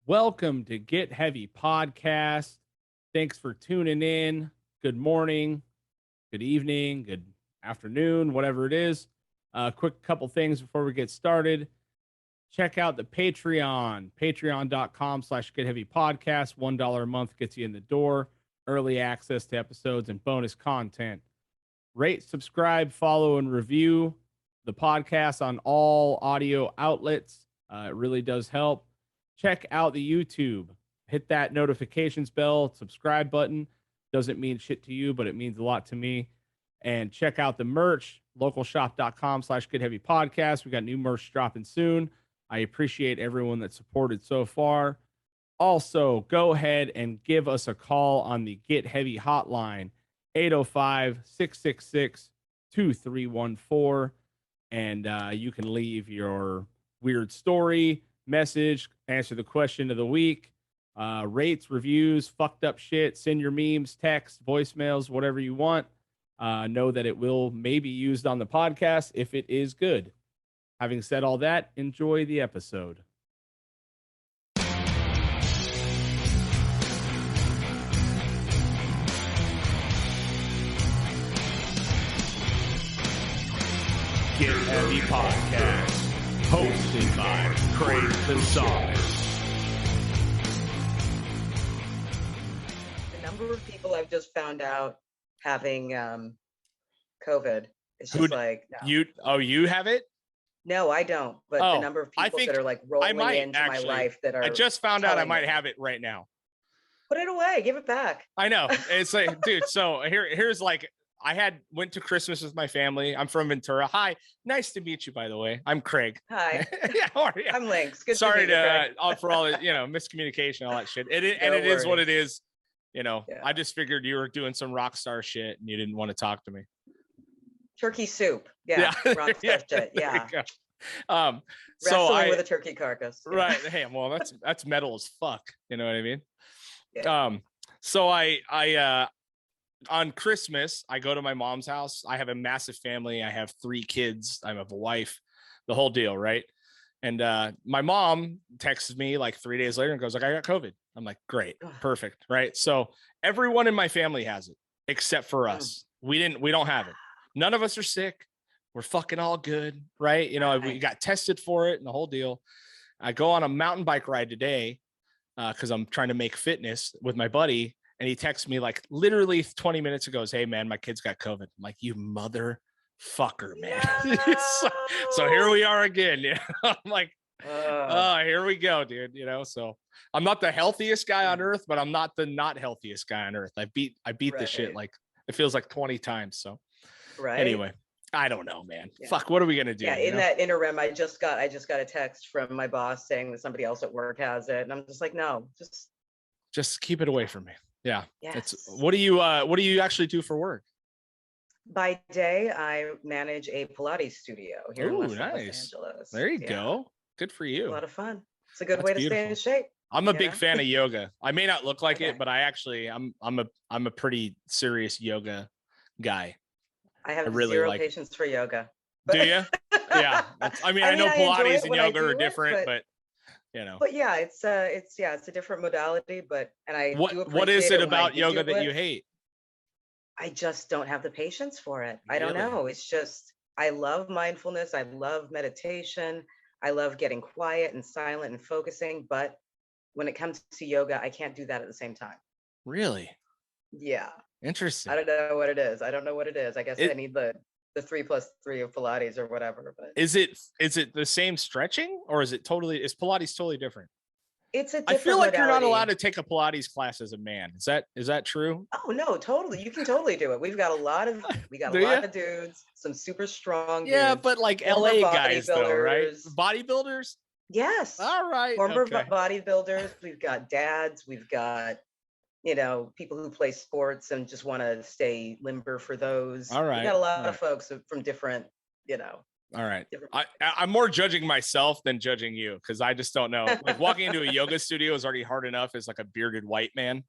Welcome to Get Heavy Podcast. Thanks for tuning in. Good morning, good evening, good afternoon, whatever it is. Quick couple things before we get started. Check out the Patreon, patreon.com/Get Heavy Podcast. $1 a month gets you in the door, early access to episodes and bonus content. Rate, subscribe, follow, and review the podcast on all audio outlets. It really does help. Check out the YouTube. Hit that notifications bell, subscribe button. Doesn't mean shit to you, but it means a lot to me. And check out the merch, localshop.com/Get Heavy Podcast. We got new merch dropping soon. I appreciate everyone that supported so far. Also, go ahead and give us a call on the Get Heavy Hotline, 805-666-2314. And you can leave your weird story, message, answer the question of the week, rates, reviews, fucked up shit, send your memes, texts, voicemails, whatever you want. Know that it will maybe used on the podcast if it is good. Having said all that, enjoy the episode. Get Heavy Podcast. Hosted by Craig Gonzalez. The number of people I've just found out having COVID is just like no. You have it? No, I don't. But the number of people that are like rolling into my life that are. I just found out I might have it right now. Put it away. Give it back. I know. It's like, dude. So here's like. I went to Christmas with my family. I'm from Ventura. Hi, nice to meet you. By the way, I'm Craig. Hi. Yeah, how are you? I'm Lynx. Good. Sorry to for all the miscommunication, all that shit. It worries. Is what it is. Yeah. I just figured you were doing some rock star shit and you didn't want to talk to me. Turkey soup. Yeah. Rock star shit. Yeah. Wrestling with a turkey carcass. Yeah. Right. Hey, well, that's metal as fuck. You know what I mean? Yeah. So I on Christmas, I go to my mom's house. I have a massive family. I have 3 kids. I have a wife, the whole deal, right? And my mom texts me like 3 days later and goes like, I got COVID. I'm like, great, perfect, right? So everyone in my family has it except for us. We don't have it. None of us are sick. We're fucking all good, right? We got tested for it and the whole deal. I go on a mountain bike ride today because I'm trying to make fitness with my buddy. And he texts me like literally 20 minutes ago, hey man, my kid's got COVID. I'm like, you motherfucker, man. No. so here we are again. I'm like, here we go, dude. So I'm not the healthiest guy on earth, but I'm not the not healthiest guy on earth. I beat the shit like it feels like 20 times. So anyway, I don't know, man. Yeah. Fuck, what are we gonna do? Yeah, in that interim, I just got a text from my boss saying that somebody else at work has it, and I'm just like, no, just keep it away from me. Yeah. Yes. What do you actually do for work? By day, I manage a Pilates studio here in Los Angeles. There you go. Good for you. A lot of fun. It's a good way to stay in shape. I'm a big fan of yoga. I may not look like it, but I'm a pretty serious yoga guy. I have really zero patience for yoga. Do you? Yeah. I know Pilates and yoga are different, but But yeah, it's a different modality, what is it about yoga that you hate? I just don't have the patience for it. Really? I don't know. It's just, I love mindfulness. I love meditation. I love getting quiet and silent and focusing. But when it comes to yoga, I can't do that at the same time. Really? Yeah. Interesting. I don't know what it is. I guess I need the 3+3 of Pilates or whatever. But is it the same stretching or is Pilates totally different? It's a different I feel like modality. You're not allowed to take a Pilates class as a man. Is that true? Oh no, totally. You can totally do it. We've got a lot of dudes, some super strong dudes. Yeah, but like LA guys though, right? Bodybuilders? Yes. All right. Former bodybuilders. We've got dads. We've got people who play sports and just want to stay limber for those. All right. We got a lot of folks from different, All right. I'm more judging myself than judging you because I just don't know. Like walking into a yoga studio is already hard enough as like a bearded white man.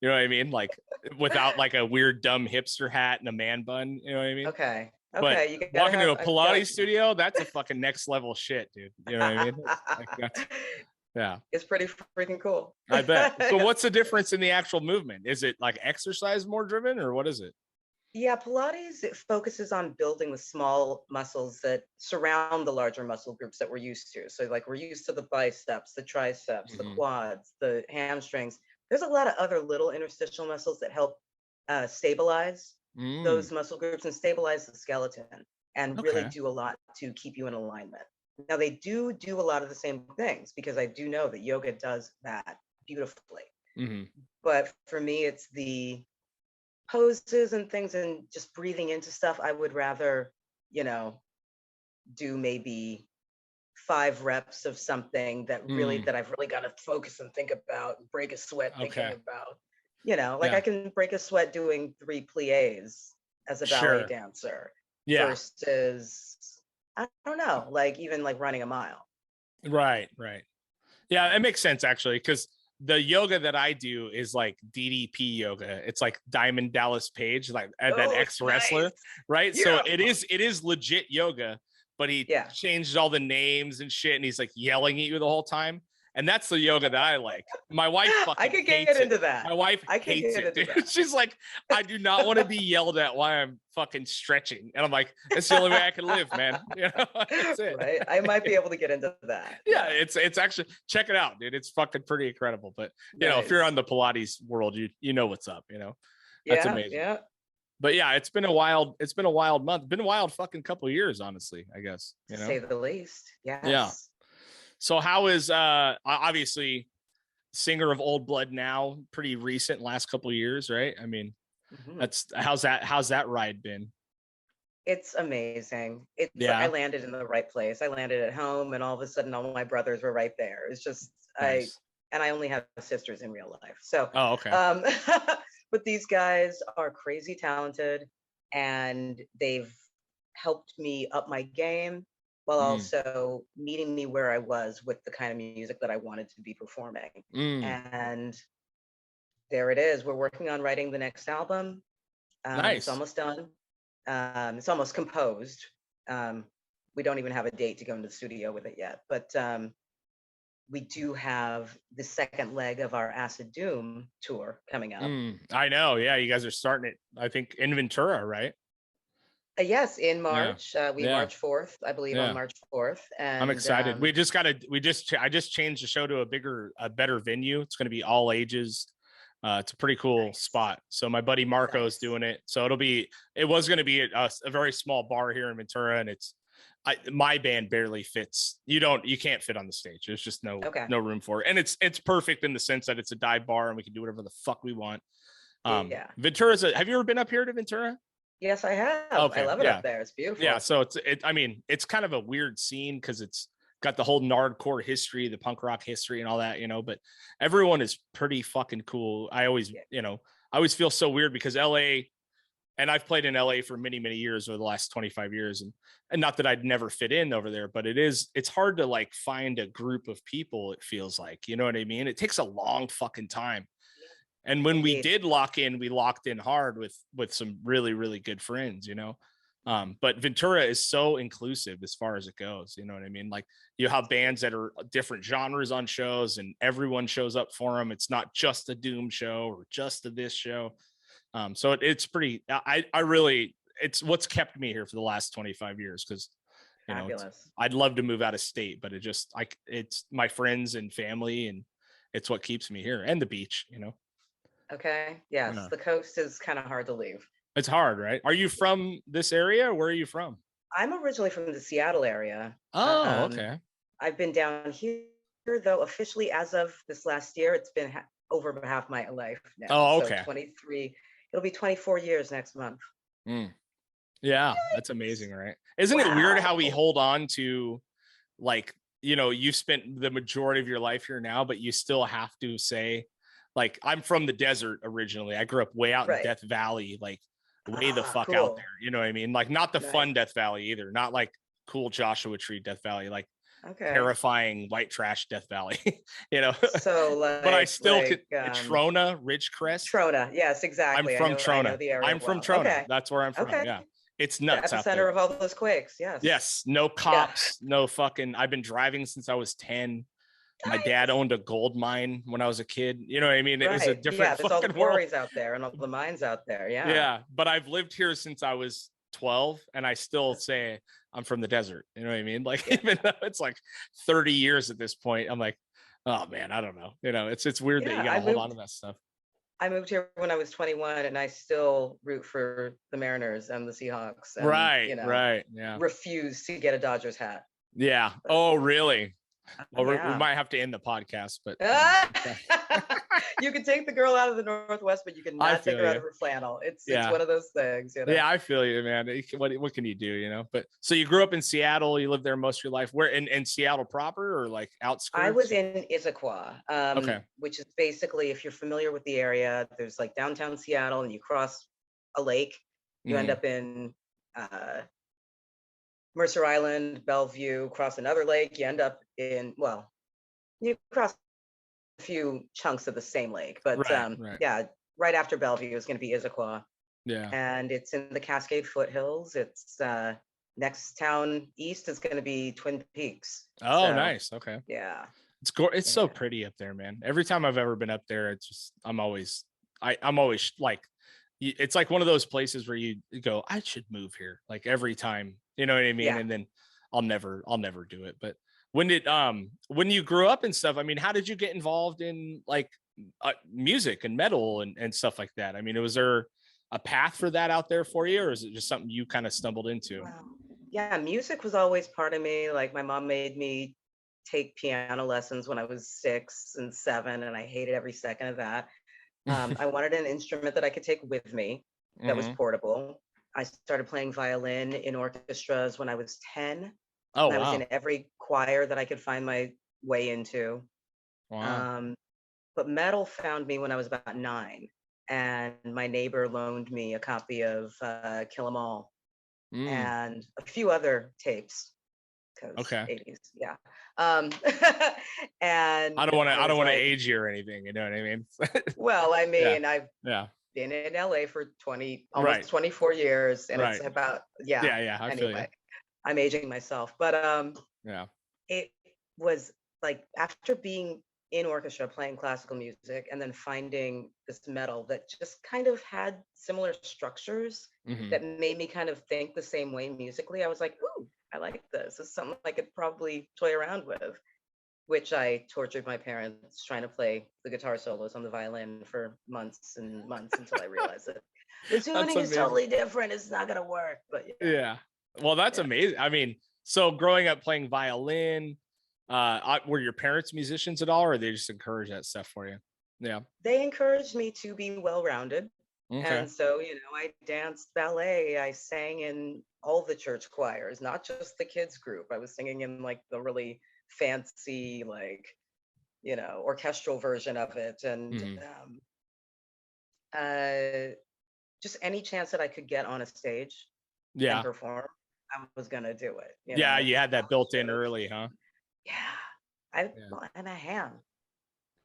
You know what I mean? Like without like a weird dumb hipster hat and a man bun. You know what I mean? Okay. But walking to a Pilates studio, that's a fucking next level shit, dude. You know what I mean? Yeah. It's pretty freaking cool. I bet. So what's the difference in the actual movement? Is it like exercise more driven, or what is it? Yeah, Pilates, it focuses on building the small muscles that surround the larger muscle groups that we're used to. So like we're used to the biceps, the triceps, the quads, the hamstrings. There's a lot of other little interstitial muscles that help stabilize those muscle groups and stabilize the skeleton and really Okay. do a lot to keep you in alignment. Now they do a lot of the same things because I do know that yoga does that beautifully. But for me, it's the poses and things and just breathing into stuff. I would rather, you know, do maybe 5 reps of something that I've really got to focus and think about, break a sweat thinking about, you know, like I can break a sweat doing 3 plies as a ballet dancer versus, I don't know, like even like running a mile. Right. Yeah, it makes sense actually, because the yoga that I do is like DDP yoga. It's like Diamond Dallas Page, like that ex-wrestler, nice. right? Yeah. So it is legit yoga, but he changed all the names and shit, and he's like yelling at you the whole time. And that's the yoga that I like. My wife fucking I could get hates into it. that. My wife hates it, dude. She's like, I do not want to be yelled at while I'm fucking stretching. And I'm like, that's the only way I can live, man. You know, that's it. Right? I might be able to get into that. Yeah, it's actually, check it out, dude. It's fucking pretty incredible. But you know, if you're on the Pilates world, you know what's up, you know. That's amazing. Yeah. But yeah, it's been a wild month. Been a wild fucking couple of years, honestly, I guess. You know? To say the least. Yes. Yeah. So how is obviously singer of Old Blood now, pretty recent, last couple of years, right? I mean, that's how's that ride been? It's amazing. I landed in the right place. I landed at home and all of a sudden all my brothers were right there. It's just nice. I only have sisters in real life. So okay. But these guys are crazy talented and they've helped me up my game while also meeting me where I was with the kind of music that I wanted to be performing. And there it is. We're working on writing the next album. Nice. It's almost done. It's almost composed. We don't even have a date to go into the studio with it yet, but we do have the second leg of our Acid Doom tour coming up. I know. Yeah. You guys are starting it, I think, in Ventura, right? Yes, in March. We March 4th, I believe, on March 4th. And I'm excited. I just changed the show to a better venue. It's going to be all ages. It's a pretty cool spot. So my buddy Marco's doing it. So it was going to be a very small bar here in Ventura, and my band barely fits. You can't fit on the stage. There's just no room for it. And it's perfect in the sense that it's a dive bar and we can do whatever the fuck we want. Ventura's have you ever been up here to Ventura? Yes, I have. Okay, I love it up there. It's beautiful. Yeah. So it's kind of a weird scene because it's got the whole nardcore history, the punk rock history and all that, you know, but everyone is pretty fucking cool. I always feel so weird because LA, and I've played in LA for many, many years over the last 25 years. And not that I'd never fit in over there, but it's hard to like find a group of people. It feels like, you know what I mean? It takes a long fucking time. And when we did lock in, we locked in hard with some really, really good friends, you know? But Ventura is so inclusive as far as it goes. You know what I mean? Like you have bands that are different genres on shows and everyone shows up for them. It's not just a Doom show or just a this show. So it's pretty, it's what's kept me here for the last 25 years. Cause you know, I'd love to move out of state, but it's my friends and family and it's what keeps me here, and the beach, you know? Okay. Yes. The coast is kind of hard to leave. It's hard, right? Are you from this area? Where are you from? I'm originally from the Seattle area. Oh, okay. I've been down here, though, officially as of this last year. It's been over half my life now. Oh, okay. So 23. It'll be 24 years next month. Yeah, that's amazing, right? Isn't it weird how we hold on to, like, you know, you've spent the majority of your life here now, but you still have to say, like, I'm from the desert originally. I grew up way out in Death Valley, like way the fuck out there. You know what I mean? Like not the fun Death Valley either. Not like cool Joshua Tree Death Valley, like terrifying white trash Death Valley, you know? So like, but I still Trona, Ridgecrest. Trona. Yes, exactly. I'm from Trona. I'm from Trona. Okay. That's where I'm from. Okay. Yeah. It's nuts. The epicenter of all those quakes. Yes. Yes. No cops, no fucking, I've been driving since I was 10. My dad owned a gold mine when I was a kid. You know what I mean? It was a Right. different Yeah, there's all the fucking world. quarries out there and all the mines out there. Yeah. Yeah, but I've lived here since I was 12, and I still say I'm from the desert. You know what I mean? Like, Yeah. even though it's like 30 years at this point, I'm like, oh man, I don't know. You know, it's weird that you Yeah, gotta hold on to that stuff. I moved here when I was 21 and I still root for the Mariners and the Seahawks and, Right. Yeah. refuse to get a Dodgers hat. Yeah. But, Oh, really? Well, we yeah. might have to end the podcast, but You can take the girl out of the Northwest, but you cannot take her out you. of her flannel. It's Yeah. one of those things, Yeah, I feel you, man. What can you do, you know? But so you grew up in Seattle, you lived there most of your life. Where in Seattle proper, or like outskirts? I was in Issaquah, Okay. which is basically, if you're familiar with the area, there's like downtown Seattle and you cross a lake, you end up in Mercer Island, Bellevue, cross another lake, you end up in, well, you cross a few chunks of the same lake, but Right. yeah, right after Bellevue is going to be Issaquah. Yeah. And it's in the Cascade foothills. It's next town east is going to be Twin Peaks. Oh, So, nice. Okay. yeah. It's so pretty up there, man. Every time I've ever been up there, it's just I'm always like, it's like one of those places where you go, I should move here, like every time, you know what I mean? Yeah. And then I'll never do it. But when you grew up and stuff, I mean, how did you get involved in like music and metal and stuff like that? I mean, was there a path for that out there for you, or is it just something you kind of stumbled into? Wow. Yeah, music was always part of me. Like my mom made me take piano lessons when I was 6 and 7, and I hated every second of that. I wanted an instrument that I could take with me that was portable. I started playing violin in orchestras when I was 10. Oh, I was wow. in every choir that I could find my way into. Wow. But metal found me when I was about 9, and my neighbor loaned me a copy of Kill 'Em All and a few other tapes. Okay. 80s, yeah. And I don't want to age you or anything, you know what I mean? Well, I mean, I've Yeah. been in LA for almost 24 years, and it's about Yeah. I feel you. I'm aging myself, but yeah, it was like after being in orchestra playing classical music and then finding this metal that just kind of had similar structures that made me kind of think the same way musically. I was like, ooh, I like this. It's something I could probably toy around with, which I tortured my parents trying to play the guitar solos on the violin for months and months until I realized that the tuning is totally different. It's not going to work, but yeah. Well, that's amazing. I mean, so growing up playing violin, were your parents musicians at all, or they just encourage that stuff for you? Yeah. They encouraged me to be well-rounded. Okay. And so, I danced ballet. I sang in all the church choirs, not just the kids group. I was singing in like the really fancy, like, orchestral version of it. And just any chance that I could get on a stage and perform, I was going to do it. You had that built in early, huh? Yeah. And a ham.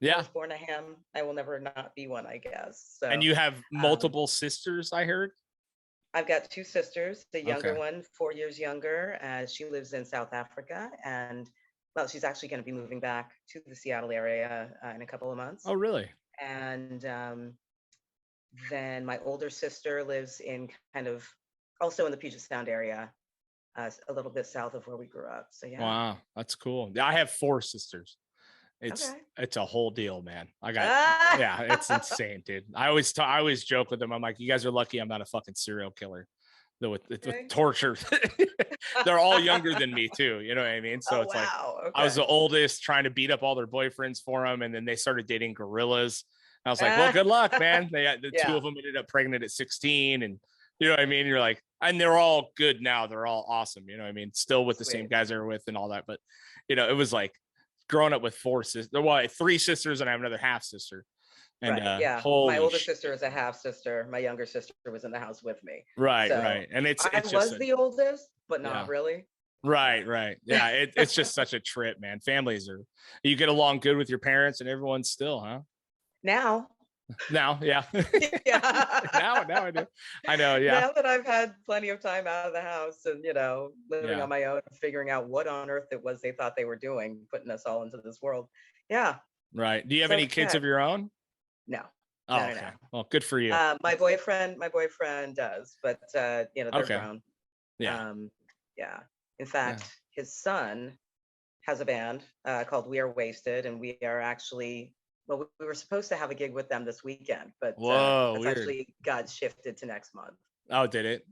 Yeah. I was born a ham. I will never not be one, I guess. So, and you have multiple sisters, I heard? I've got 2 sisters. The younger one, 4 years younger. She lives in South Africa. And, well, she's actually going to be moving back to the Seattle area in a couple of months. Oh, really? And then my older sister lives in kind of also in the Puget Sound area, a little bit south of where we grew up. So, yeah. Wow, that's cool. I have 4 sisters. It's a whole deal, man. It's insane, dude. I always joke with them. I'm like, you guys are lucky I'm not a fucking serial killer. With torture. They're all younger than me too. You know what I mean? So it's like I was the oldest, trying to beat up all their boyfriends for them, and then they started dating gorillas. I was like, well, good luck, man. The 2 of them ended up pregnant at 16, and you know what I mean? You're like, and they're all good now. They're all awesome. You know what I mean? Still with the same guys they were with and all that. But it was like growing up with 4 sisters. Well, 3 sisters, and I have another half sister. And my older sister is a half sister. My younger sister was in the house with me. Right. And I was the oldest, but not really. Right. Yeah, it's just such a trip, man. You get along good with your parents and everyone still, huh? Now, Now, yeah. Yeah. now I do. I know, yeah. Now that I've had plenty of time out of the house and, living Yeah. on my own, figuring out what on earth it was they thought they were doing, putting us all into this world. Yeah. Right. Do you have So any kids sad. of your own? No. Oh, No, okay. no. Well, good for you. My boyfriend does, but they're Okay. grown. Yeah. Yeah. In Yeah. fact, his son has a band called We Are Wasted, and we are actually, well, we were supposed to have a gig with them this weekend, but Whoa, that's weird. actually got shifted to next month. Oh, did it?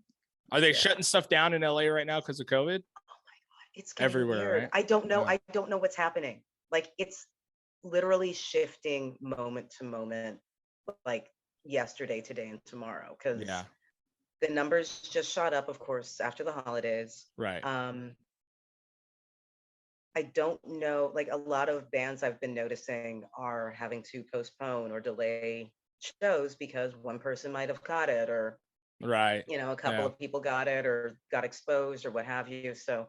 Are they Yeah. shutting stuff down in LA right now because of COVID? Oh my God, it's getting Everywhere, weird. right? I don't know. Yeah. I don't know what's happening. Like it's literally shifting moment to moment, like yesterday, today, and tomorrow, because Yeah. the numbers just shot up, of course, after the holidays. Right. I don't know, like a lot of bands I've been noticing are having to postpone or delay shows because one person might have caught it, or Right. a couple Yeah. of people got it or got exposed or what have you. So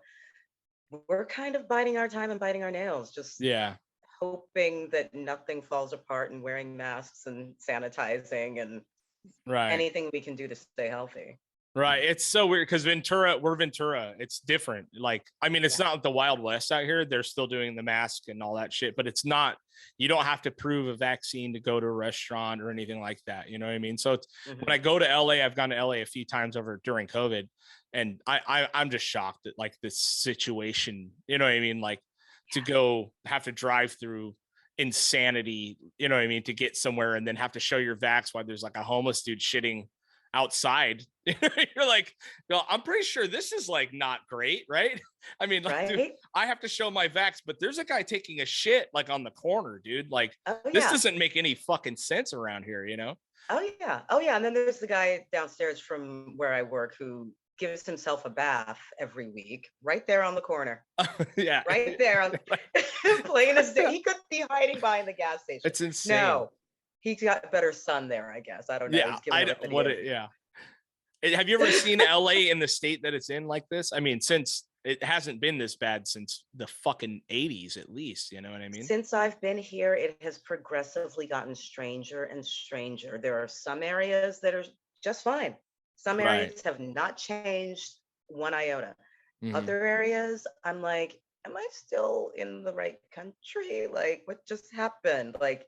we're kind of biding our time and biting our nails, just Yeah. hoping that nothing falls apart, and wearing masks and sanitizing and Right. anything we can do to stay healthy. Right. It's so weird because we're Ventura. It's different. Like, I mean, it's not the Wild West out here. They're still doing the mask and all that shit, but it's not, you don't have to prove a vaccine to go to a restaurant or anything like that. You know what I mean? So it's, when I go to LA, I've gone to LA a few times over during COVID, and I'm just shocked at like this situation, you know what I mean? Like to go have to drive through insanity, you know what I mean, to get somewhere and then have to show your vax while there's like a homeless dude shitting outside. You're like, well, I'm pretty sure this is like not great, right? I mean, like, dude, I have to show my vax, but there's a guy taking a shit like on the corner, dude. Like, this doesn't make any fucking sense around here, you know? Oh yeah. And then there's the guy downstairs from where I work who gives himself a bath every week, right there on the corner. Yeah, right there on playing his day. He could be hiding behind the gas station. It's insane. No, he's got better sun there, I guess. I don't know. Yeah, I don't what it. Yeah. Have you ever seen LA in the state that it's in like this? I mean, since it hasn't been this bad since the fucking 80s, at least, you know what I mean? Since I've been here, it has progressively gotten stranger and stranger. There are some areas that are just fine. Some areas have not changed one iota. Other areas, I'm like, am I still in the right country? Like, what just happened? Like,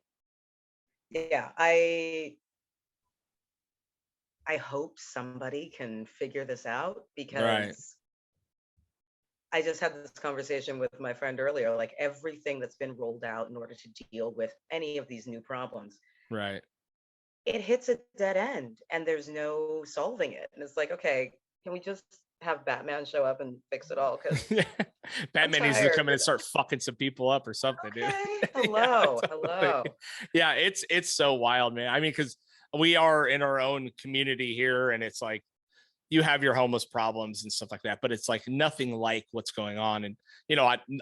yeah, I hope somebody can figure this out, because I just had this conversation with my friend earlier, like everything that's been rolled out in order to deal with any of these new problems, it hits a dead end and there's no solving it. And it's like, okay, can we just have Batman show up and fix it all? Because Batman needs to come in and start fucking some people up or something, dude. Hello. Hello. Yeah, it's so wild, man. I mean, because we are in our own community here, and it's like you have your homeless problems and stuff like that, but it's like nothing like what's going on. And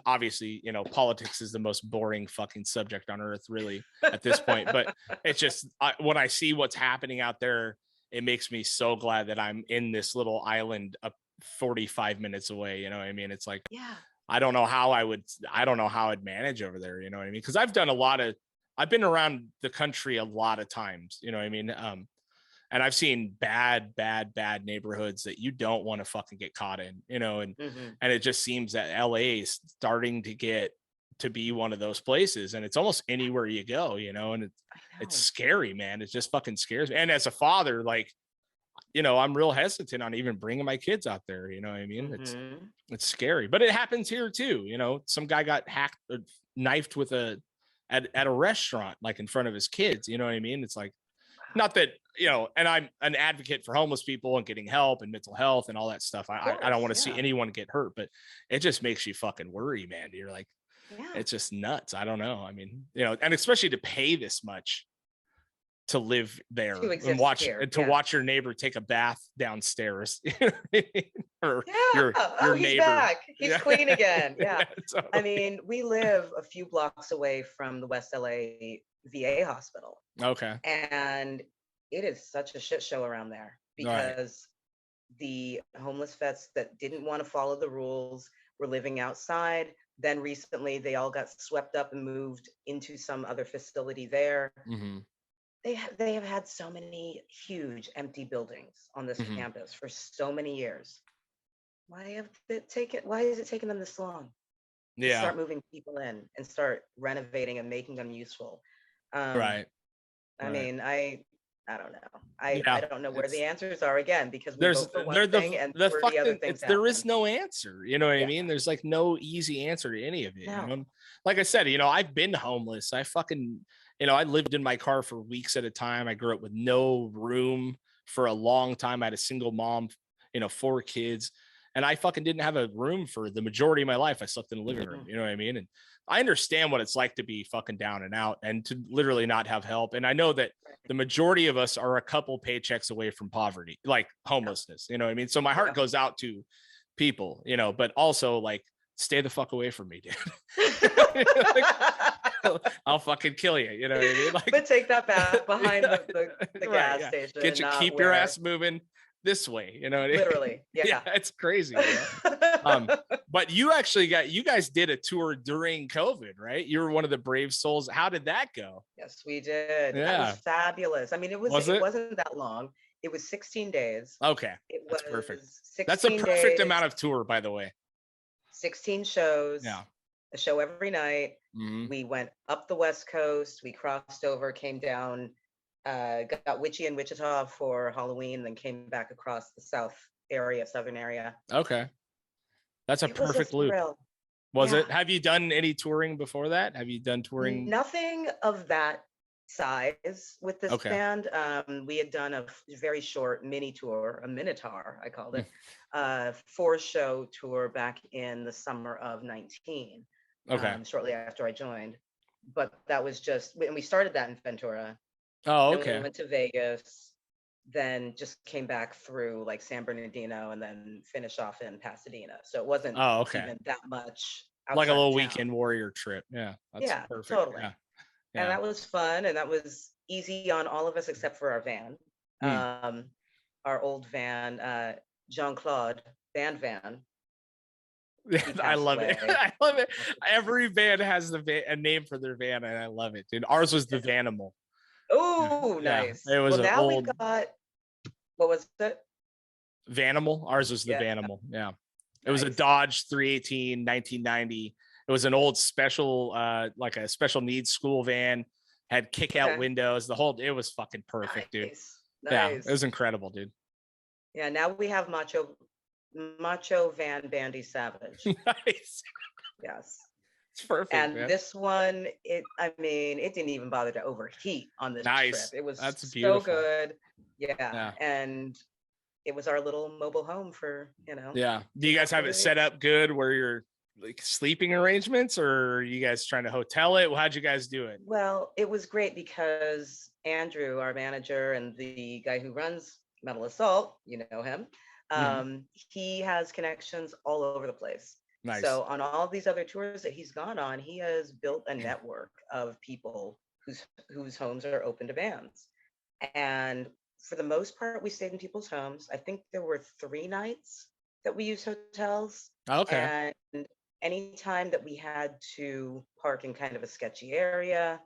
obviously, politics is the most boring fucking subject on earth, really, at this point. But it's just when I see what's happening out there, it makes me so glad that I'm in this little island up 45 minutes away. You know what I mean? It's like, I don't know how I'd manage over there. You know what I mean? Because I've been around the country a lot of times, you know what I mean? And I've seen bad neighborhoods that you don't want to fucking get caught in, and it just seems that LA is starting to get to be one of those places, and it's almost anywhere you go, and it's scary, man. It just fucking scares me. And as a father, like, I'm real hesitant on even bringing my kids out there. You know what I mean? It's scary, but it happens here too. Some guy got knifed at a restaurant, like in front of his kids. You know what I mean? It's like, not that, and I'm an advocate for homeless people and getting help and mental health and all that stuff. I don't want to see anyone get hurt, but it just makes you fucking worry, man. You're like, it's just nuts. I don't know. I mean, and especially to pay this much to live there and watch your neighbor take a bath downstairs. Or your he's neighbor. Back. He's clean again. Yeah. Totally. I mean, we live a few blocks away from the West LA VA hospital. Okay. And it is such a shit show around there, because the homeless vets that didn't want to follow the rules were living outside. Then recently they all got swept up and moved into some other facility there. they have had so many huge empty buildings on this Mhm. campus for so many years. Why is it taking them this long to Yeah. start moving people in and start renovating and making them useful? Um, Right. I Right. mean, I don't know. I Yeah. don't know where the It's answers are again, because we there's vote for one they're thing and the 40 other fucking things there is happen. no answer. You know what I Yeah. mean? There's like no easy answer to any of it. You No. know, like I said, I've been homeless. I fucking, I lived in my car for weeks at a time. I grew up with no room for a long time. I had a single mom, 4 kids, and I fucking didn't have a room for the majority of my life. I slept in the living room. Mm. You know what I mean? And I understand what it's like to be fucking down and out and to literally not have help. And I know that the majority of us are a couple paychecks away from poverty, like homelessness. You know what I mean? So my heart goes out to people, but also like stay the fuck away from me, dude. Like, I'll fucking kill you. You know what I mean? Like, But take that back behind the right, gas yeah. station, not Keep your where. ass moving this way. You know what I mean? Literally, Yeah, yeah. it's crazy. But you guys did a tour during COVID, right? You were one of the brave souls. How did that go? Yes, we did. That was Yeah. fabulous. I mean, Was it it? wasn't that long. It was 16 days. Okay. It That's perfect. was That's a 16 perfect days, amount of tour, by the way. 16 shows, Yeah. a show every night. Mhm. We went up the West Coast, we crossed over, came down, got witchy in Wichita for Halloween, then came back across the southern area. Okay. That's a It was a perfect loop. thrill. Was Yeah. it? Have you done any touring before that? Have you done touring? Nothing of that size with this Okay. band. We had done a very short mini tour, a minotaur, I called it, 4-show tour back in the summer of 19, Okay. shortly after I joined. But that was just, and we started that in Ventura. Oh, Then we okay. went to Vegas, then just came back through like San Bernardino and then finish off in Pasadena. So it wasn't Oh, okay. even that much Like a outside of little town. weekend warrior trip. Yeah. That's Yeah, perfect. totally. Yeah. And Yeah. that was fun, and that was easy on all of us except for our van. Mm. Our old van, Jean-Claude band van, he I passed love it. away. I love it. Every band has a name for their van, and I love it, dude. Ours was the Vanimal. Oh, Yeah. nice. It was Well, an now we've old got, what was it? Vanimal. Ours was the Yeah, Vanimal. Yeah. It was a nice. Dodge 318 1990. It was an old special, like a special needs school van, had kick out Okay. windows. It was fucking perfect, dude. Nice. Yeah. It Nice. was incredible, dude. Yeah, now we have Macho Van Bandy Savage. Nice. Yes. It's perfect, And man. this one, it didn't even bother to overheat on this trip. Nice. It was That's so beautiful. good. Yeah. Yeah. And it was our little mobile home for, Yeah. Do you guys have it set up good where you're like sleeping arrangements, or are you guys trying to hotel it? Well, how'd you guys do it? Well, it was great because Andrew, our manager, and the guy who runs Metal Assault, you know him, Mhm. he has connections all over the place. Nice. So on all these other tours that he's gone on, he has built a network of people whose homes are open to bands. And for the most part, we stayed in people's homes. I think there were 3 nights that we used hotels. Okay. And anytime that we had to park in kind of a sketchy area,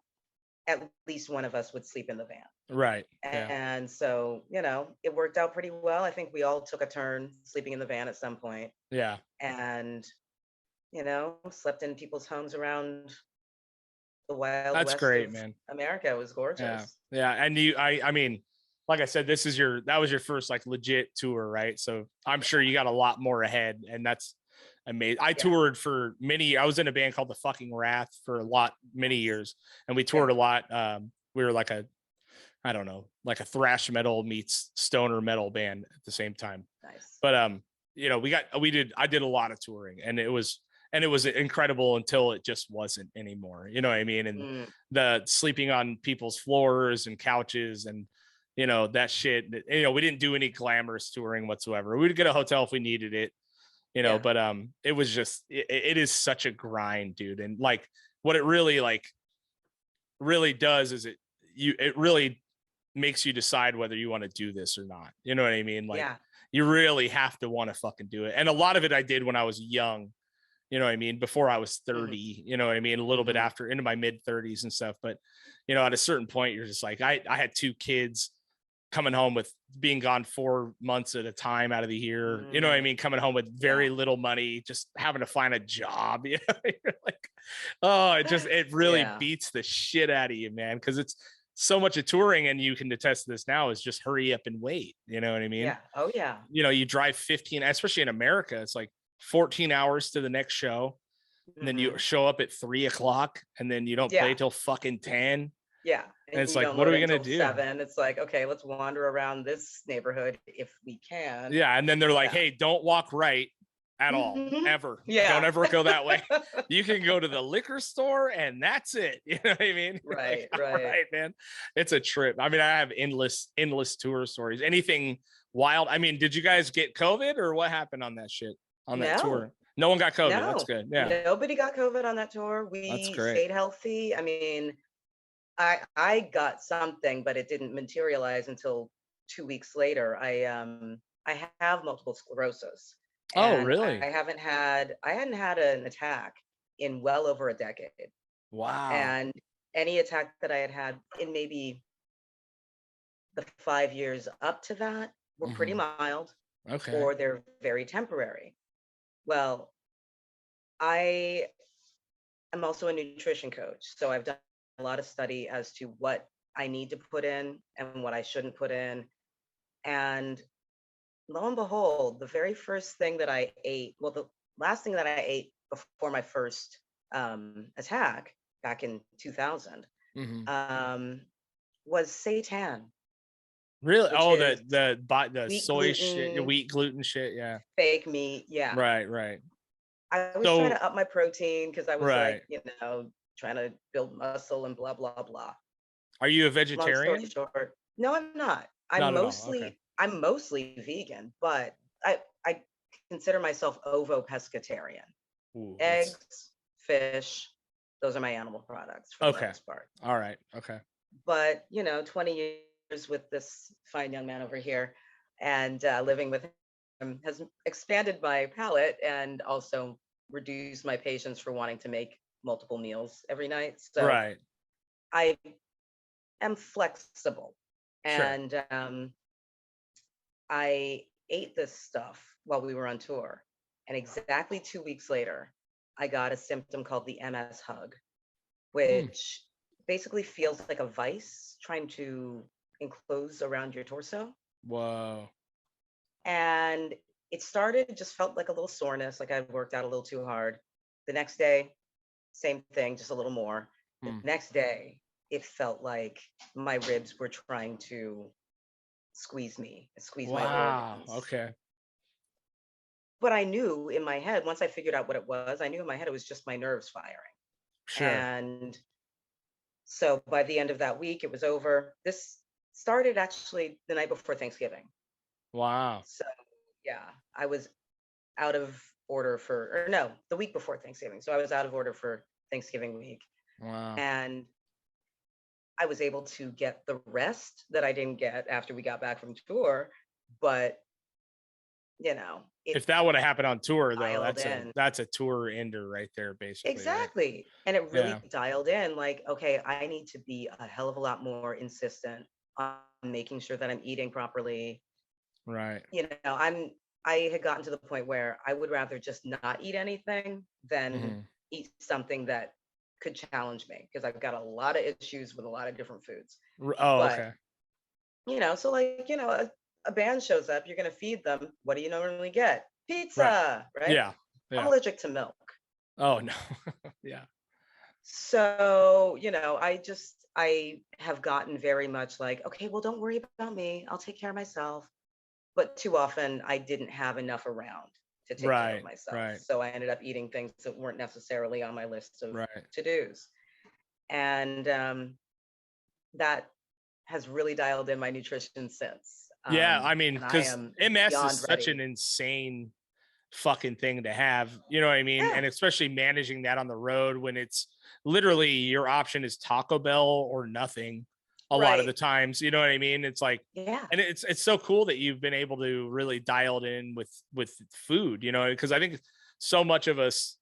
at least one of us would sleep in the van. Right. Yeah. And so, it worked out pretty well. I think we all took a turn sleeping in the van at some point. Yeah. And, slept in people's homes around the Wild That's West great, of man. America. It was gorgeous. Yeah. Yeah. And I mean, like I said, that was your first like legit tour, right? So I'm sure you got a lot more ahead, and that's amazing. I toured for I was in a band called the Fucking Wrath for many years, and we toured a lot. We were like I don't know, like a thrash metal meets stoner metal band at the same time. Nice. But I did a lot of touring, and it was incredible until it just wasn't anymore. You know what I mean? And the sleeping on people's floors and couches and that shit. We didn't do any glamorous touring whatsoever. We'd get a hotel if we needed it, but it was just it is such a grind, dude. And like what it really does is it really makes you decide whether you want to do this or not. You know what I mean? Like you really have to want to fucking do it. And a lot of it I did when I was young, you know what I mean? Before I was 30, Mm-hmm. you know what I mean? A little bit Mm-hmm. after, into my mid 30s and stuff. But, you know, at a certain point, you're just like, I had 2 kids coming home with being gone 4 months at a time out of the year, you know what I mean? Coming home with very little money, just having to find a job. You know, you're like, oh, it really Yeah. beats the shit out of you, man. Cause it's so much of touring, and you can attest to this now, is just hurry up and wait. You know what I mean? Yeah. Oh yeah. You know, you drive 15, especially in America, it's like 14 hours to the next show. And then you Mm-hmm. show up at 3 o'clock, and then you don't play Yeah. till fucking 10. Yeah. And And it's you like, don't what are load we going to until do? 7. It's like, okay, let's wander around this neighborhood if we can. Yeah. And then they're like, Yeah. hey, don't walk right at all, Mhm. ever. Don't Yeah. ever go that way. You can go to the liquor store and that's it. You know what I mean? Right, Like, all right. right, man. It's a trip. I mean, I have endless tour stories. Anything wild? I mean, did you guys get COVID, or what happened on that shit, on that No, tour? No one got COVID. That's no. good. Yeah. Nobody got COVID on that tour. That's We great. stayed healthy. I mean, I got something, but it didn't materialize until 2 weeks later. I have multiple sclerosis, Oh, and really? I hadn't had an attack in well over a decade. Wow. And any attack that I had had in maybe the 5 years up to that were pretty Mhm. mild, Okay. or they're very temporary. Well, I am also a nutrition coach, so I've done a lot of study as to what I need to put in and what I shouldn't put in. And lo and behold, the very first thing that I ate, well, the last thing that I ate before my first attack back in 2000, Mhm. um, was seitan, Really? which Oh, is the wheat soy shit, gluten, wheat gluten shit. Yeah. fake meat. Yeah. Right. Right. I was trying So, to up my protein because I was like, right. trying to build muscle and blah, blah, blah. Are you a Long story vegetarian? short, no, I'm not. Not at all. Okay. I'm mostly vegan, but I consider myself ovo pescatarian. Ooh, that's Eggs, fish, those are my animal products for the okay. most part. All right. Okay. But 20 years with this fine young man over here, and living with him has expanded my palate and also reduced my patience for wanting to make multiple meals every night. So Right. I am flexible. Sure. And I ate this stuff while we were on tour. And exactly 2 weeks later, I got a symptom called the MS hug, Mm. which basically feels like a vice trying to enclose around your torso. Whoa. And it started, just felt like a little soreness, like I'd worked out a little too hard. The next day, same thing, just a little more. The Mm. next day, it felt like my ribs were trying to squeeze my Wow. organs. Okay. But I knew in my head, once I figured out what it was, I knew in my head it was just my nerves firing. Sure. And so by the end of that week, it was over. This started actually the night before Thanksgiving. Wow. So yeah, I was out of order for, or no, the week before Thanksgiving. So I was out of order for Thanksgiving week. Wow. And I was able to get the rest that I didn't get after we got back from tour. But, it If that would have happened on tour, though, dialed in. that's a tour ender right there, basically, right? Exactly. And it Yeah. really dialed in like, okay, I need to be a hell of a lot more insistent on making sure that I'm eating properly. Right. I had gotten to the point where I would rather just not eat anything than Hmm. eat something that could challenge me because I've got a lot of issues with a lot of different foods. Oh, But, okay. so like, a band shows up, you're going to feed them. What do you normally get? Right. Pizza, right? Yeah. I'm Yeah. allergic to milk. Oh no. Yeah. So, I have gotten very much like, okay, well, don't worry about me. I'll take care of myself. But too often I didn't have enough around to take care of Right. myself. Right. So I ended up eating things that weren't necessarily on my list of Right. to-dos. And that has really dialed in my nutrition since. Yeah. I mean, And I because am MS is beyond such an ready. insane fucking thing to have, you know what I mean? Yeah, And especially managing that on the road when it's literally your option is Taco Bell or nothing a lot of the right. times, you know what I mean? It's like, Yeah. and it's so cool that you've been able to really dial it in with food, because I think so much of us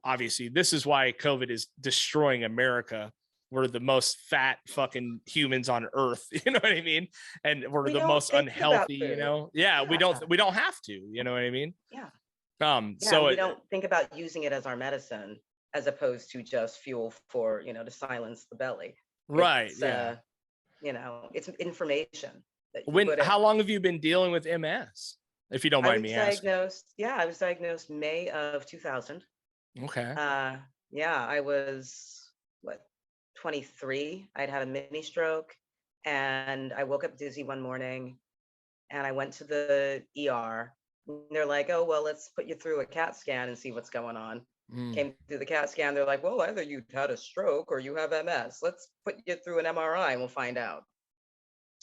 obviously this is why COVID is destroying America. We're the most fat fucking humans on earth. You know what I mean? And we're the most unhealthy, Yeah, we don't have to, you know what I mean? Yeah. So we don't think about using it as our medicine as opposed to just fuel for, to silence the belly. Right. It's, it's information. How long have you been dealing with MS? If you don't mind me asking. I was diagnosed May of 2000. Okay. I was 23. I'd had a mini stroke and I woke up dizzy one morning and I went to the ER. And they're like, oh, well, let's put you through a CAT scan and see what's going on. Came through the CAT scan. They're like, well, either you had a stroke or you have MS. Let's put you through an MRI and we'll find out.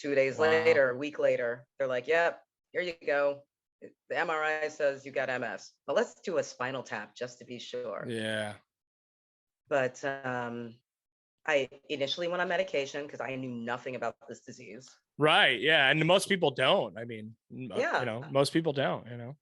2 days later, a week later, they're like, yep, here you go. The MRI says you got MS. Well, let's do a spinal tap just to be sure. Yeah. But I initially went on medication because I knew nothing about this disease. Right. Yeah. And most people don't. I mean, most people don't, And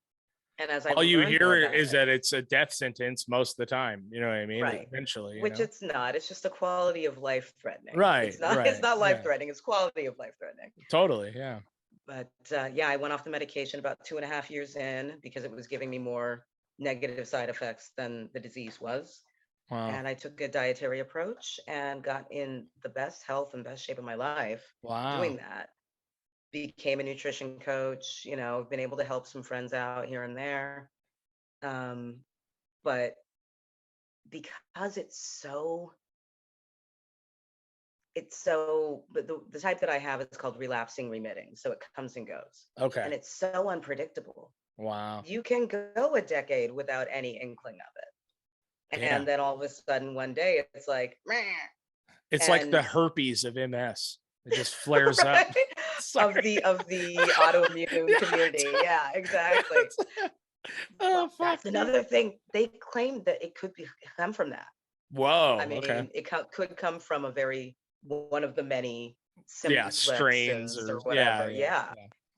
as all you hear is that it's a death sentence most of the time. You know what I mean? Right. Eventually. Which it's not. It's just a quality of life threatening. Right. It's not, It's not life threatening. It's quality of life threatening. Totally. Yeah. But I went off the medication about 2.5 years in because it was giving me more negative side effects than the disease was. Wow. And I took a dietary approach and got in the best health and best shape of my life. Wow. Doing that. Became a nutrition coach, been able to help some friends out here and there. But because the type that I have is called relapsing remitting. So it comes and goes. Okay. And it's so unpredictable. Wow. You can go a decade without any inkling of it. And then all of a sudden one day it's like, meh. It's like the herpes of MS. It just flares up. of the autoimmune community. Yeah, exactly. Fuck. That's another thing. They claim that it could come from that. Whoa. I mean, it could come from one of the many strains or whatever. Yeah.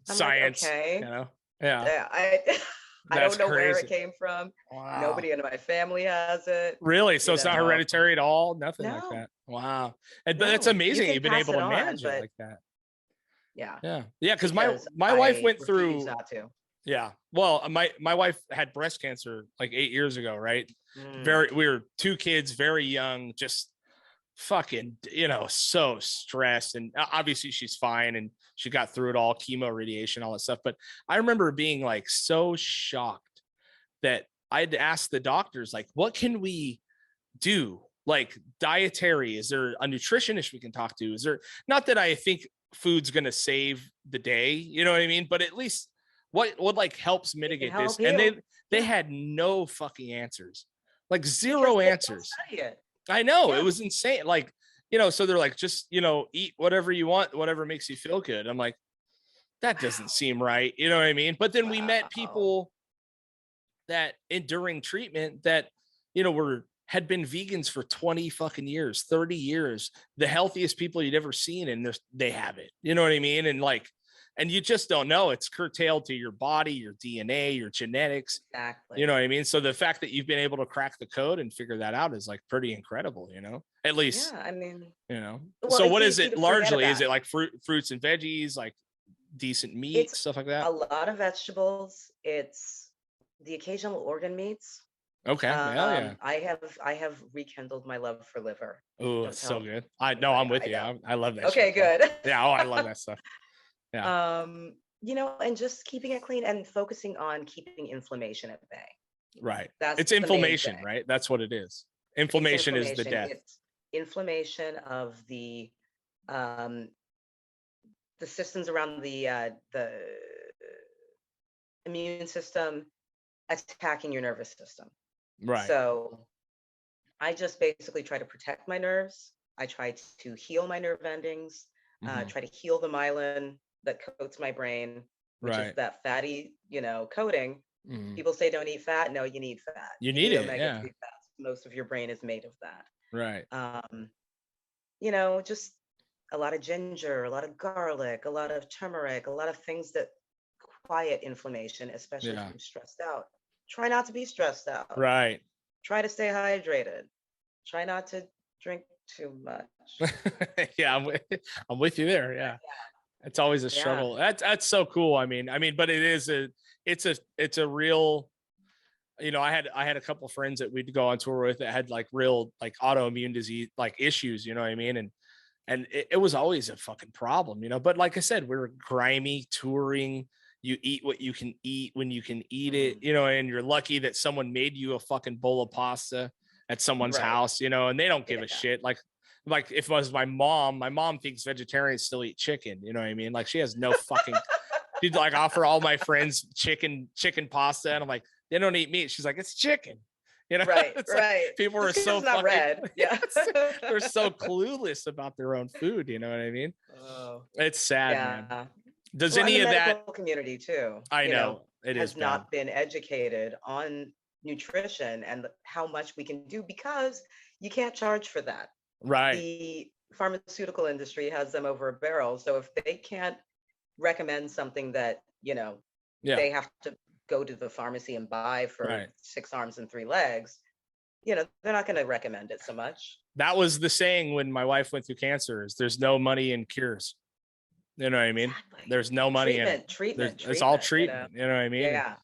Science. Like, okay. Yeah. I don't know where it came from. Wow. Nobody in my family has it. Really? So it's not hereditary at all? Nothing like that. Wow. But that's amazing you've been able to manage it like that. Yeah. Yeah. Yeah. Because my wife went through. Yeah. Well, my wife had breast cancer like 8 years ago, right? We were 2 kids, very young, just fucking, so stressed. And obviously she's fine and she got through it all, chemo, radiation, all that stuff. But I remember being like so shocked that I had to ask the doctors, like, what can we do? Like dietary, is there a nutritionist we can talk to? Is there, not that I think food's going to save the day, you know what I mean? But at least what like helps mitigate this. And they had no fucking answers, like zero answers. I know. It was insane. Like, so they're like, just, eat whatever you want, whatever makes you feel good. I'm like, that doesn't seem right. You know what I mean? But then we met people that during treatment that, had been vegans for 20 fucking years, 30 years, the healthiest people you'd ever seen. And they have it, you know what I mean? And like, and you just don't know, it's curtailed to your body, your DNA, your genetics. Exactly. You know what I mean? So the fact that you've been able to crack the code and figure that out is like pretty incredible, at least, yeah, I mean, well, so what is it largely? Is it like fruits and veggies, like decent meat, stuff like that? A lot of vegetables. It's the occasional organ meats. Okay. Yeah. I have rekindled my love for liver. Oh, it's so good. I'm with you. I love that. Okay, shit, good. Yeah. Oh, I love that stuff. Yeah. And just keeping it clean and focusing on keeping inflammation at bay. Right. It's inflammation, right? That's what it is. Inflammation is the death. It's inflammation of the systems around the immune system attacking your nervous system. Right. So I just basically try to protect my nerves. I try to heal my nerve endings, try to heal the myelin that coats my brain, which is that fatty, coating. People say don't eat fat. No, you need fat. You need it. Omega-3 fats. Most of your brain is made of that. Right. Just a lot of ginger, a lot of garlic, a lot of turmeric, a lot of things that quiet inflammation, especially if you're stressed out. Try not to be stressed out. Right. try to stay hydrated. Try not to drink too much. Yeah, I'm with you there. Yeah. It's always a struggle. That's so cool. I mean, but it's a real, I had a couple of friends that we'd go on tour with that had like real like autoimmune disease like issues, you know what I mean? And it was always a fucking problem, but like I said, we were grimy touring. You eat what you can eat when you can eat it, and you're lucky that someone made you a fucking bowl of pasta at someone's house, and they don't give a shit. Like if it was my mom thinks vegetarians still eat chicken, you know what I mean? Like she has no fucking, she'd like offer all my friends chicken pasta. And I'm like, they don't eat meat. She's like, it's chicken. Right, it's right. Like, people are so not fucking red. Yeah. they're so clueless about their own food. You know what I mean? Oh, it's sad, man. Does well, any and the of medical that community too? I know it has is not been educated on nutrition and how much we can do, because you can't charge for that. Right. The pharmaceutical industry has them over a barrel. So if they can't recommend something that, they have to go to the pharmacy and buy for 6 arms and 3 legs, they're not going to recommend it so much. That was the saying when my wife went through cancer, is there's no money in cures. You know what I mean? Exactly. There's no money in it. Treatment. It's all treatment. You know what I mean? Yeah.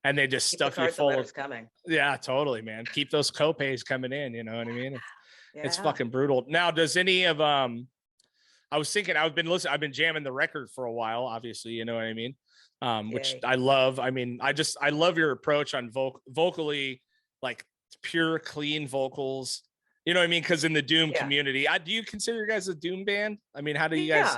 And they just Keep stuff the you cards full and of letters coming. Yeah, totally, man. Keep those copays coming in. You know what I mean? It's Yeah. fucking brutal. Now, does any of I was thinking, I've been jamming the record for a while, obviously, you know what I mean? Which I love. I mean, I love your approach on vocally, like pure, clean vocals. You know what I mean? Because in the Doom community, do you consider you guys a Doom band? I mean, how do you guys?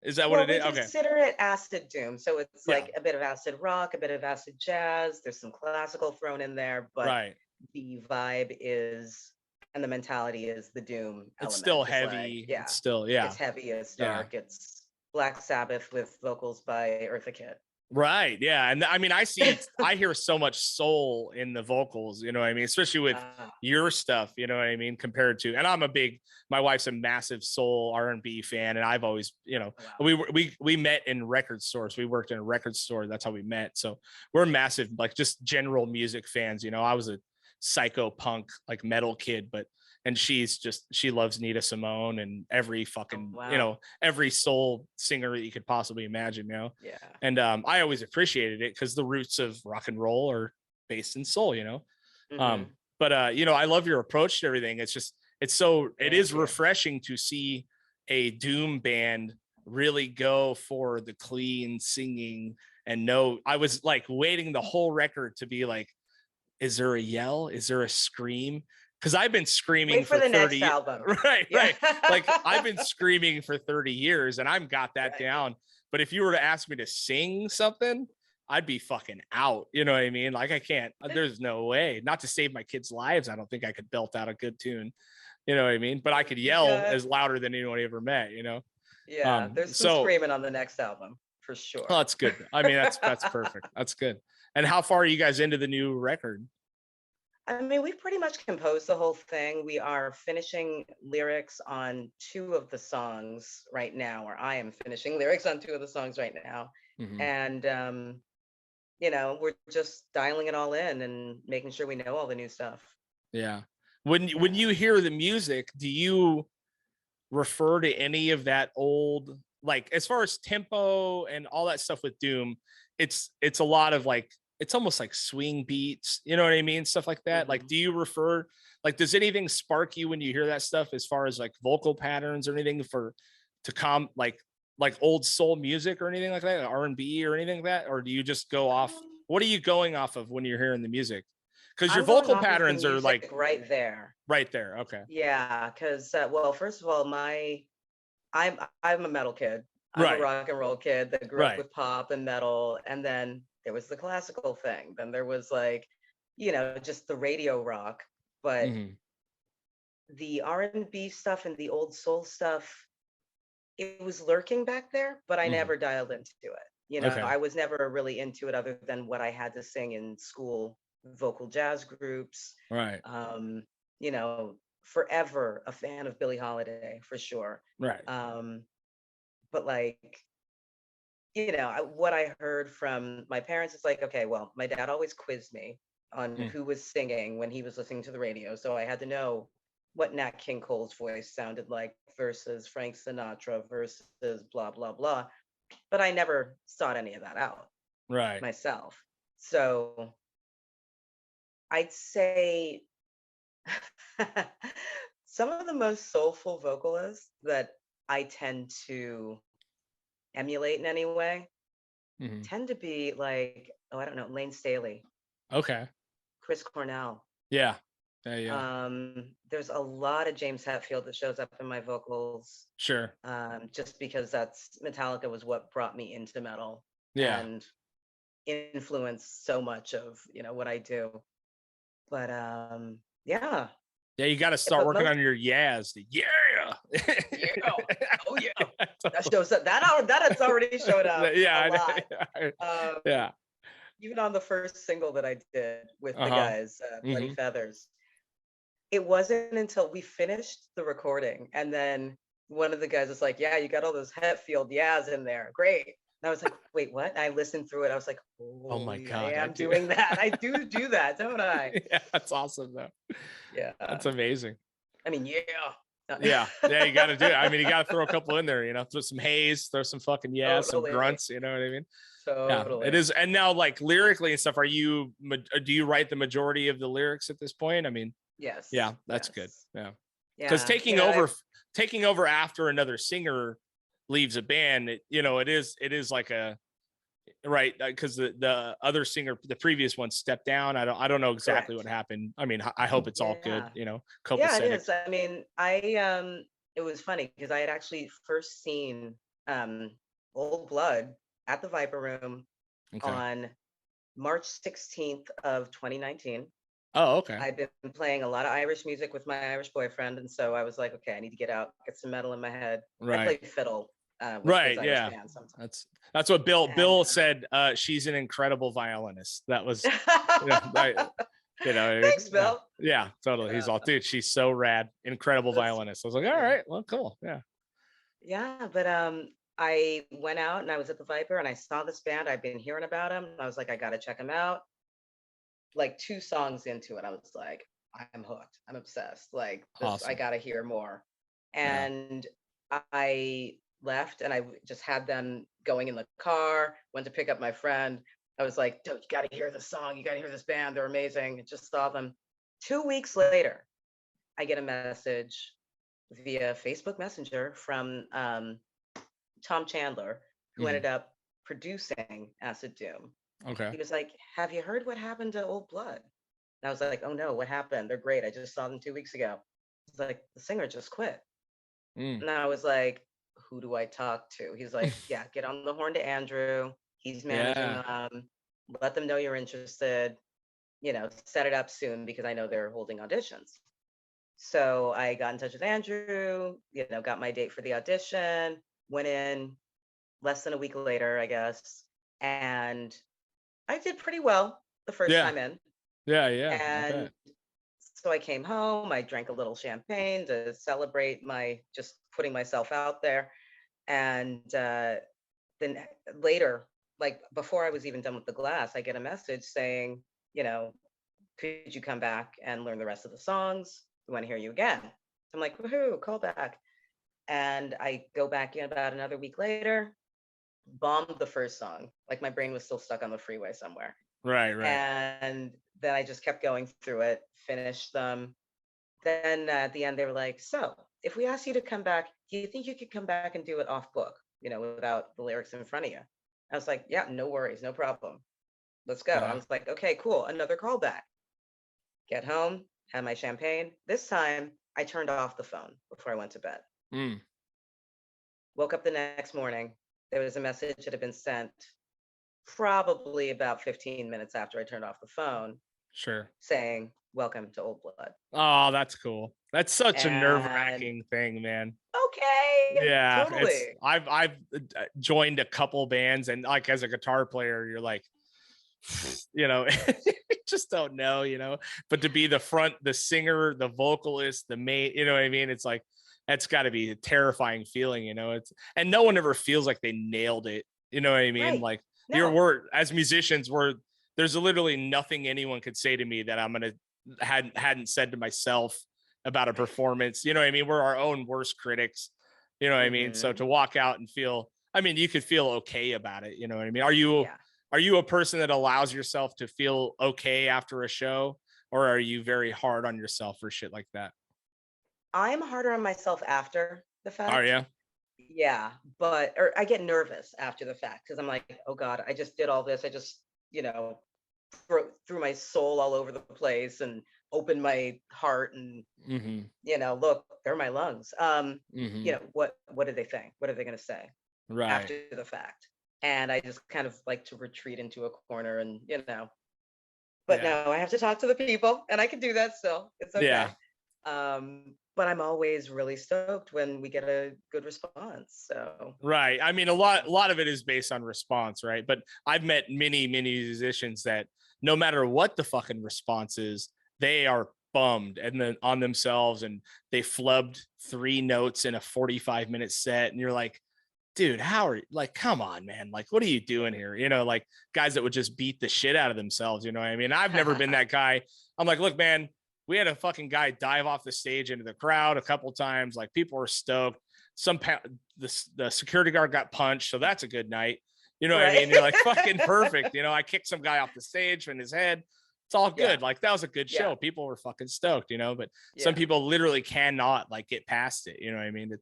Is that what it is? We consider it acid doom. So it's like a bit of acid rock, a bit of acid jazz. There's some classical thrown in there, but the vibe is, and the mentality is the doom element. It's still heavy. Like, it's still, it's heavy, it's dark. It's Black Sabbath with vocals by Eartha Kitt. Right. Yeah. And I mean, I hear so much soul in the vocals, you know what I mean? Especially with your stuff, you know what I mean? Compared to, and my wife's a massive soul R&B fan. And I've always, we met in record stores. We worked in a record store. That's how we met. So we're massive, like just general music fans. I was a psycho punk, like metal kid, and she loves Nina Simone and every fucking, every soul singer that you could possibly imagine, Yeah. And I always appreciated it because the roots of rock and roll are based in soul, Mm-hmm. But I love your approach to everything. It is refreshing to see a Doom band really go for the clean singing and I was like waiting the whole record to be like, is there a yell? Is there a scream? Because I've been screaming for the 30 next album. Right. Like I've been screaming for 30 years and I've got that down. But if you were to ask me to sing something, I'd be fucking out. You know what I mean? Like I can't, there's no way. Not to save my kids' lives. I don't think I could belt out a good tune. You know what I mean? But I could yell as louder than anyone I ever met, Yeah, there's some screaming on the next album for sure. Oh, that's good. I mean, that's perfect. That's good. And how far are you guys into the new record? I mean, we've pretty much composed the whole thing. We are finishing lyrics on 2 of the songs right now, or I am finishing lyrics on 2 of the songs right now. Mm-hmm. And, we're just dialing it all in and making sure we know all the new stuff. Yeah. When you hear the music, do you refer to any of that old, like as far as tempo and all that stuff with Doom, it's a lot of like, it's almost like swing beats, you know what I mean? Stuff like that. Mm-hmm. Like, do you does anything spark you when you hear that stuff as far as like vocal patterns or anything like old soul music or anything like that, R&B or anything like that? Or do you just go off? What are you going off of when you're hearing the music? Because your vocal patterns are like right there. Right there. Okay. Yeah. Because, well, first of all, I'm a metal kid. I'm a rock and roll kid that grew up with pop and metal. And then there was the classical thing. Then there was like, just the radio rock. But the R&B stuff and the old soul stuff, it was lurking back there, but I never dialed into it. I was never really into it other than what I had to sing in school, vocal jazz groups. Right. Forever a fan of Billie Holiday for sure. Right. But like, what I heard from my parents is like, okay, well, my dad always quizzed me. on who was singing when he was listening to the radio. So I had to know what Nat King Cole's voice sounded like versus Frank Sinatra versus blah, blah, blah. But I never sought any of that out myself. So I'd say some of the most soulful vocalists that I tend to emulate in any way tend to be like, I don't know, Lane Staley. Okay. Chris Cornell. Yeah. There's a lot of James Hetfield that shows up in my vocals. Sure. Just because Metallica was what brought me into metal. Yeah. And influenced so much of, what I do. But yeah. Yeah, you got to start working on your yas. Yeah. Oh yeah. That shows up. That has already showed up. Yeah. A lot. Yeah. Even on the first single that I did with the guys, Bloody Feathers, it wasn't until we finished the recording and then one of the guys was like, yeah, you got all those Hetfield yas in there. Great. And I was like, wait, what? And I listened through it. I was like, oh my God. I am doing that. I do that, don't I? Yeah, that's awesome though. Yeah. That's amazing. I mean, yeah. Yeah, you got to do it. I mean, you got to throw a couple in there, throw some haze, throw some fucking some grunts, you know what I mean? Totally. Yeah, it is. And now like lyrically and stuff, do you write the majority of the lyrics at this point? I mean, yes. Yeah, that's good. Yeah. Because taking over after another singer leaves a band, it is like a right, because the other singer, the previous one, stepped down. I don't know exactly what happened. I mean, I hope it's all good, copacetic. Yeah, it is. I mean, it was funny because I had actually first seen Old Blood at the Viper Room on March 16th of 2019. Oh, okay. I've been playing a lot of Irish music with my Irish boyfriend, and so I was like, okay, I need to get out, get some metal in my head. Right. I play fiddle. Right. Yeah. That's what Bill said. She's an incredible violinist. That was, Thanks, Bill. Yeah, totally. He's all, dude, she's so rad. Incredible violinist. I was like, all right, well, cool. Yeah. Yeah, but I went out and I was at the Viper and I saw this band. I've been hearing about them. I was like, I got to check them out. Like 2 songs into it, I was like, I'm hooked. I'm obsessed. Like, awesome. I got to hear more. And I left and I just had them going in the car, went to pick up my friend. I was like, dude, you got to hear this song. You got to hear this band. They're amazing. I just saw them. 2 weeks later, I get a message via Facebook Messenger from Tom Chandler, who ended up producing Acid Doom. Okay. He was like, have you heard what happened to Old Blood? And I was like, oh no, what happened? They're great. I just saw them 2 weeks ago. He's like, the singer just quit. And I was like, who do I talk to? He's like, yeah, get on the horn to Andrew. He's managing them. Let them know you're interested. Set it up soon because I know they're holding auditions. So I got in touch with Andrew, got my date for the audition, went in less than a week later, I guess. And I did pretty well the first time in. Yeah. And so I came home, I drank a little champagne to celebrate my just putting myself out there. And then later, like before I was even done with the glass, I get a message saying, could you come back and learn the rest of the songs? We want to hear you again. So I'm like, woohoo, call back. And I go back in about another week later, bombed the first song. Like my brain was still stuck on the freeway somewhere. Right. And then I just kept going through it, finished them. Then at the end, they were like, so if we ask you to come back, do you think you could come back and do it off book, without the lyrics in front of you? I was like, yeah, no worries, no problem. Let's go. I was like, okay, cool. Another call back. Get home, had my champagne. This time I turned off the phone before I went to bed. Woke up the next morning. There was a message that had been sent probably about 15 minutes after I turned off the phone. Sure. Saying, welcome to Old Blood. Oh, that's cool. That's such a nerve-wracking thing, man. Okay. Yeah. Totally. I've joined a couple bands and like as a guitar player, you're like, just don't know, but to be the singer, the vocalist, the main, you know what I mean? It's like, that's gotta be a terrifying feeling, and no one ever feels like they nailed it. You know what I mean? Right. Like your word as musicians, there's literally nothing anyone could say to me that I'm going to hadn't said to myself about a performance. You know what I mean? We're our own worst critics. You know what I mean? So to walk out and feel, I mean, you could feel okay about it. You know what I mean? Are you a person that allows yourself to feel okay after a show, or are you very hard on yourself for shit like that? I'm harder on myself after the fact. Are you? Yeah, or I get nervous after the fact because I'm like, oh God, I just did all this. I just, threw my soul all over the place and opened my heart and, look, they're my lungs. What did they think? What are they going to say after the fact? And I just kind of like to retreat into a corner and, but no, I have to talk to the people and I can do that still. It's okay. Yeah. But I'm always really stoked when we get a good response. So right. I mean, a lot of it is based on response, right? But I've met many musicians that no matter what the fucking response is, they are bummed and then on themselves, and they flubbed 3 notes in a 45-minute set, and you're like, dude, how are you? Like, come on, man. Like, what are you doing here? Like guys that would just beat the shit out of themselves. You know what I mean? I've never been that guy. I'm like, look, man, we had a fucking guy dive off the stage into the crowd a couple times. Like, people were stoked. The security guard got punched, so that's a good night. You know what I mean? You're like, fucking perfect. I kicked some guy off the stage in his head. It's all good. Like, that was a good show. People were fucking stoked, but some people literally cannot like get past it. You know what I mean?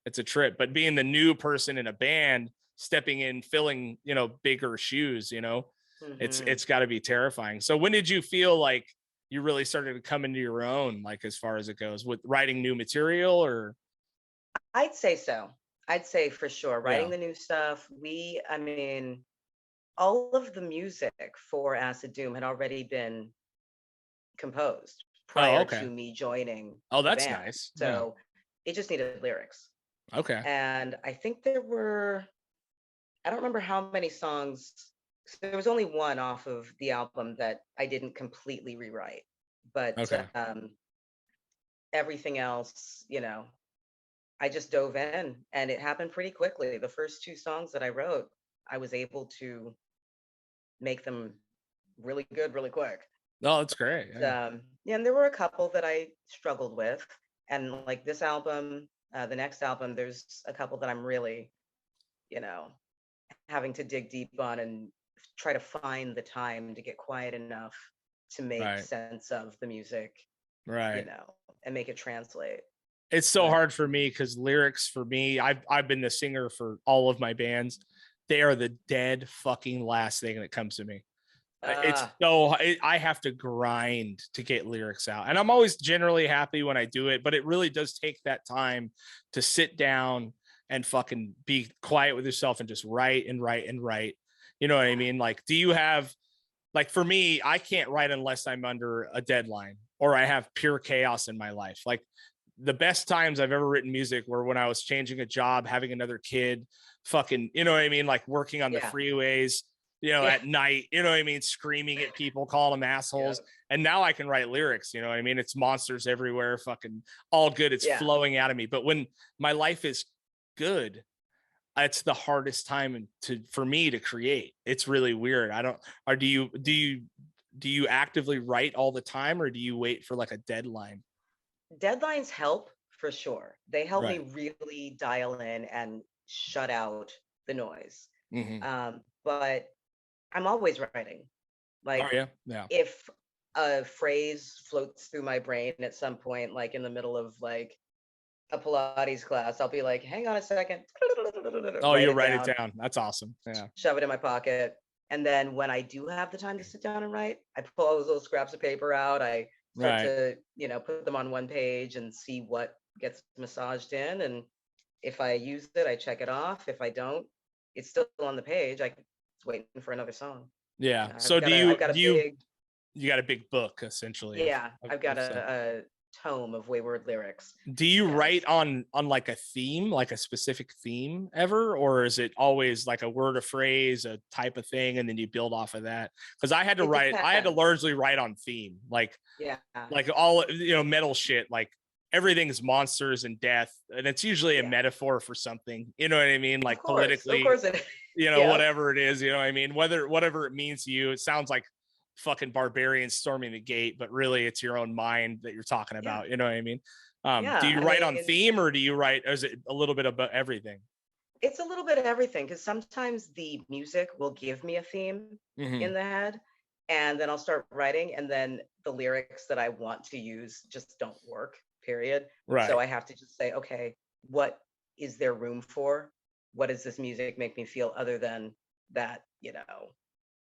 It's a trip. But being the new person in a band, stepping in, filling, bigger shoes, it's got to be terrifying. So when did you feel like you really started to come into your own, like as far as it goes with writing new material? Or I'd say so. I'd say for sure writing the new stuff. All of the music for Acid Doom had already been composed prior to me joining. Oh, that's nice. So it just needed lyrics. Okay. And I think I don't remember how many songs. There was only one off of the album that I didn't completely rewrite, but everything else, I just dove in, and it happened pretty quickly. The first 2 songs that I wrote, I was able to make them really good really quick. Oh, that's great. And there were a couple that I struggled with, and like this album, the next album, there's a couple that I'm really, having to dig deep on and try to find the time to get quiet enough to make sense of the music, and make it translate. It's so hard for me because lyrics for me, I've been the singer for all of my bands. They are the dead fucking last thing that comes to me. I have to grind to get lyrics out, and I'm always generally happy when I do it, but it really does take that time to sit down and fucking be quiet with yourself and just write and write and write. You know what I mean? Like, do you have, like, for me, I can't write unless I'm under a deadline or I have pure chaos in my life. Like, the best times I've ever written music were when I was changing a job, having another kid, fucking, you know what I mean? Like, working on the freeways, at night, you know what I mean? Screaming at people, calling them assholes. And now I can write lyrics, you know what I mean? It's monsters everywhere, fucking all good. It's flowing out of me. But when my life is good, it's the hardest time for me to create. It's really weird. Do you actively write all the time, or do you wait for like a deadline? Deadlines help for sure. They help me really dial in and shut out the noise. But I'm always writing. Like, if a phrase floats through my brain at some point, like in the middle of like a Pilates class, I'll be like, hang on a second. Oh, you'll write it down. That's awesome. Yeah. Shove it in my pocket. And then when I do have the time to sit down and write, I pull all those little scraps of paper out. I start to, put them on one page and see what gets massaged in. And if I use it, I check it off. If I don't, it's still on the page. It's waiting for another song. Yeah. So you got a big book essentially. Yeah. I've got a tome of wayward lyrics. Do you write on like a theme, like a specific theme ever, or is it always like a word, a phrase, a type of thing, and then you build off of that? Because I had to largely write on theme, like all metal shit, like everything's monsters and death, and it's usually a metaphor for something, you know what I mean, like politically, whatever it is, you know what I mean, whatever it means to you. It sounds like fucking barbarians storming the gate, but really it's your own mind that you're talking about. You know what I mean? Do you write on theme, or do you write, or is it a little bit about everything? It's a little bit of everything, because sometimes the music will give me a theme in the head, and then I'll start writing, and then the lyrics that I want to use just don't work, period. Right. So I have to just say, okay, what is there room for? What does this music make me feel other than that,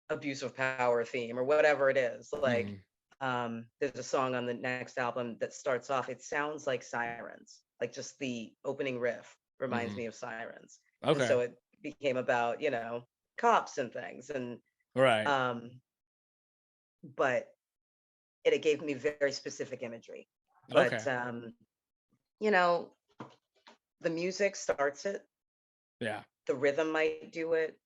abuse of power theme or whatever it is? Like, there's a song on the next album that starts off, it sounds like sirens, like just the opening riff reminds me of sirens. Okay. And so it became about, cops and things. And right. But it gave me very specific imagery. But the music starts it. Yeah. The rhythm might do it.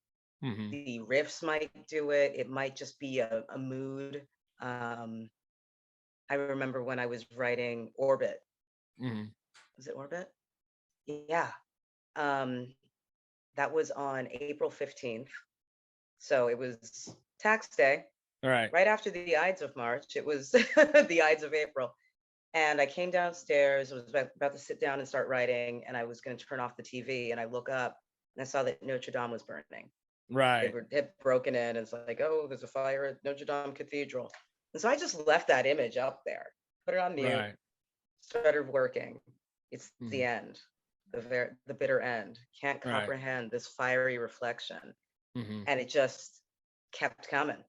The riffs might do it. It might just be a mood. I remember when I was writing Orbit. Was it Orbit? Yeah. That was on April 15th. So it was tax day. Right after the Ides of March. It was the Ides of April. And I came downstairs, I was about to sit down and start writing, and I was going to turn off the TV, and I look up and I saw that Notre Dame was burning. Right. They had broken in. It's like, oh, there's a fire at Notre Dame Cathedral. And so I just left that image up there, put it on mute, started working. It's the end, the bitter end. Can't comprehend this fiery reflection. And it just kept coming.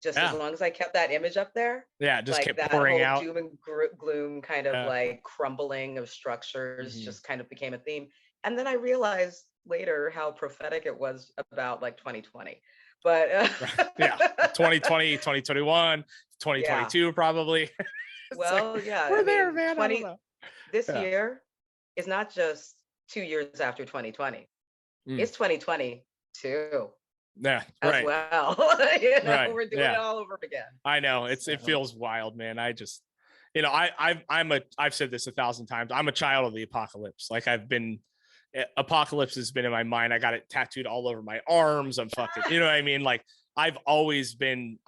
Just as long as I kept that image up there. Yeah, just like kept that pouring whole out. Doom and gloom kind of like crumbling of structures just kind of became a theme. And then I realized later how prophetic it was about like 2020. But 2020, 2021, 2022 probably. Well, like, we're there, man. This year is not just 2 years after 2020. It's 2022. Yeah, as well. We're doing it all over again. I know it feels wild, man. I just, I've said this 1,000 times. I'm a child of the apocalypse. Like apocalypse has been in my mind. I got it tattooed all over my arms. I'm fucking, you know what I mean? Like I've been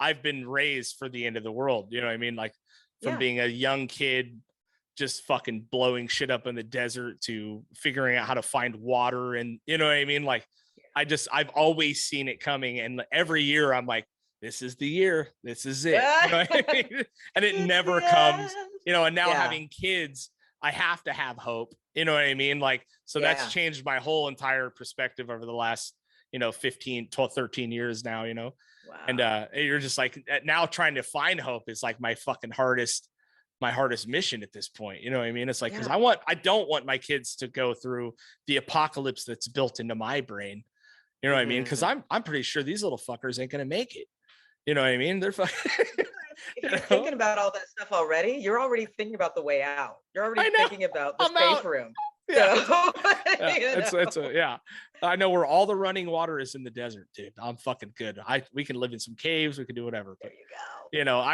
raised for the end of the world. You know what I mean? Like from being a young kid, just fucking blowing shit up in the desert to figuring out how to find water. And you know what I mean? Like, I've always seen it coming. And every year I'm like, this is the year, this is it. You know what I mean? And it never comes, and now having kids, I have to have hope. You know what I mean? Like, so that's changed my whole entire perspective over the last, 15, 12, 13 years now, Wow. And you're just like, now trying to find hope is like my hardest mission at this point. You know what I mean? It's like, because I don't want my kids to go through the apocalypse that's built into my brain. You know what I mean? Because I'm pretty sure these little fuckers ain't gonna make it. You know what I mean? They're fucking. If you're thinking about all that stuff already, you're already thinking about the way out. You're already thinking about the safe room. Yeah. I know where all the running water is in the desert, dude. I'm fucking good. We can live in some caves. We can do whatever. But, there you go.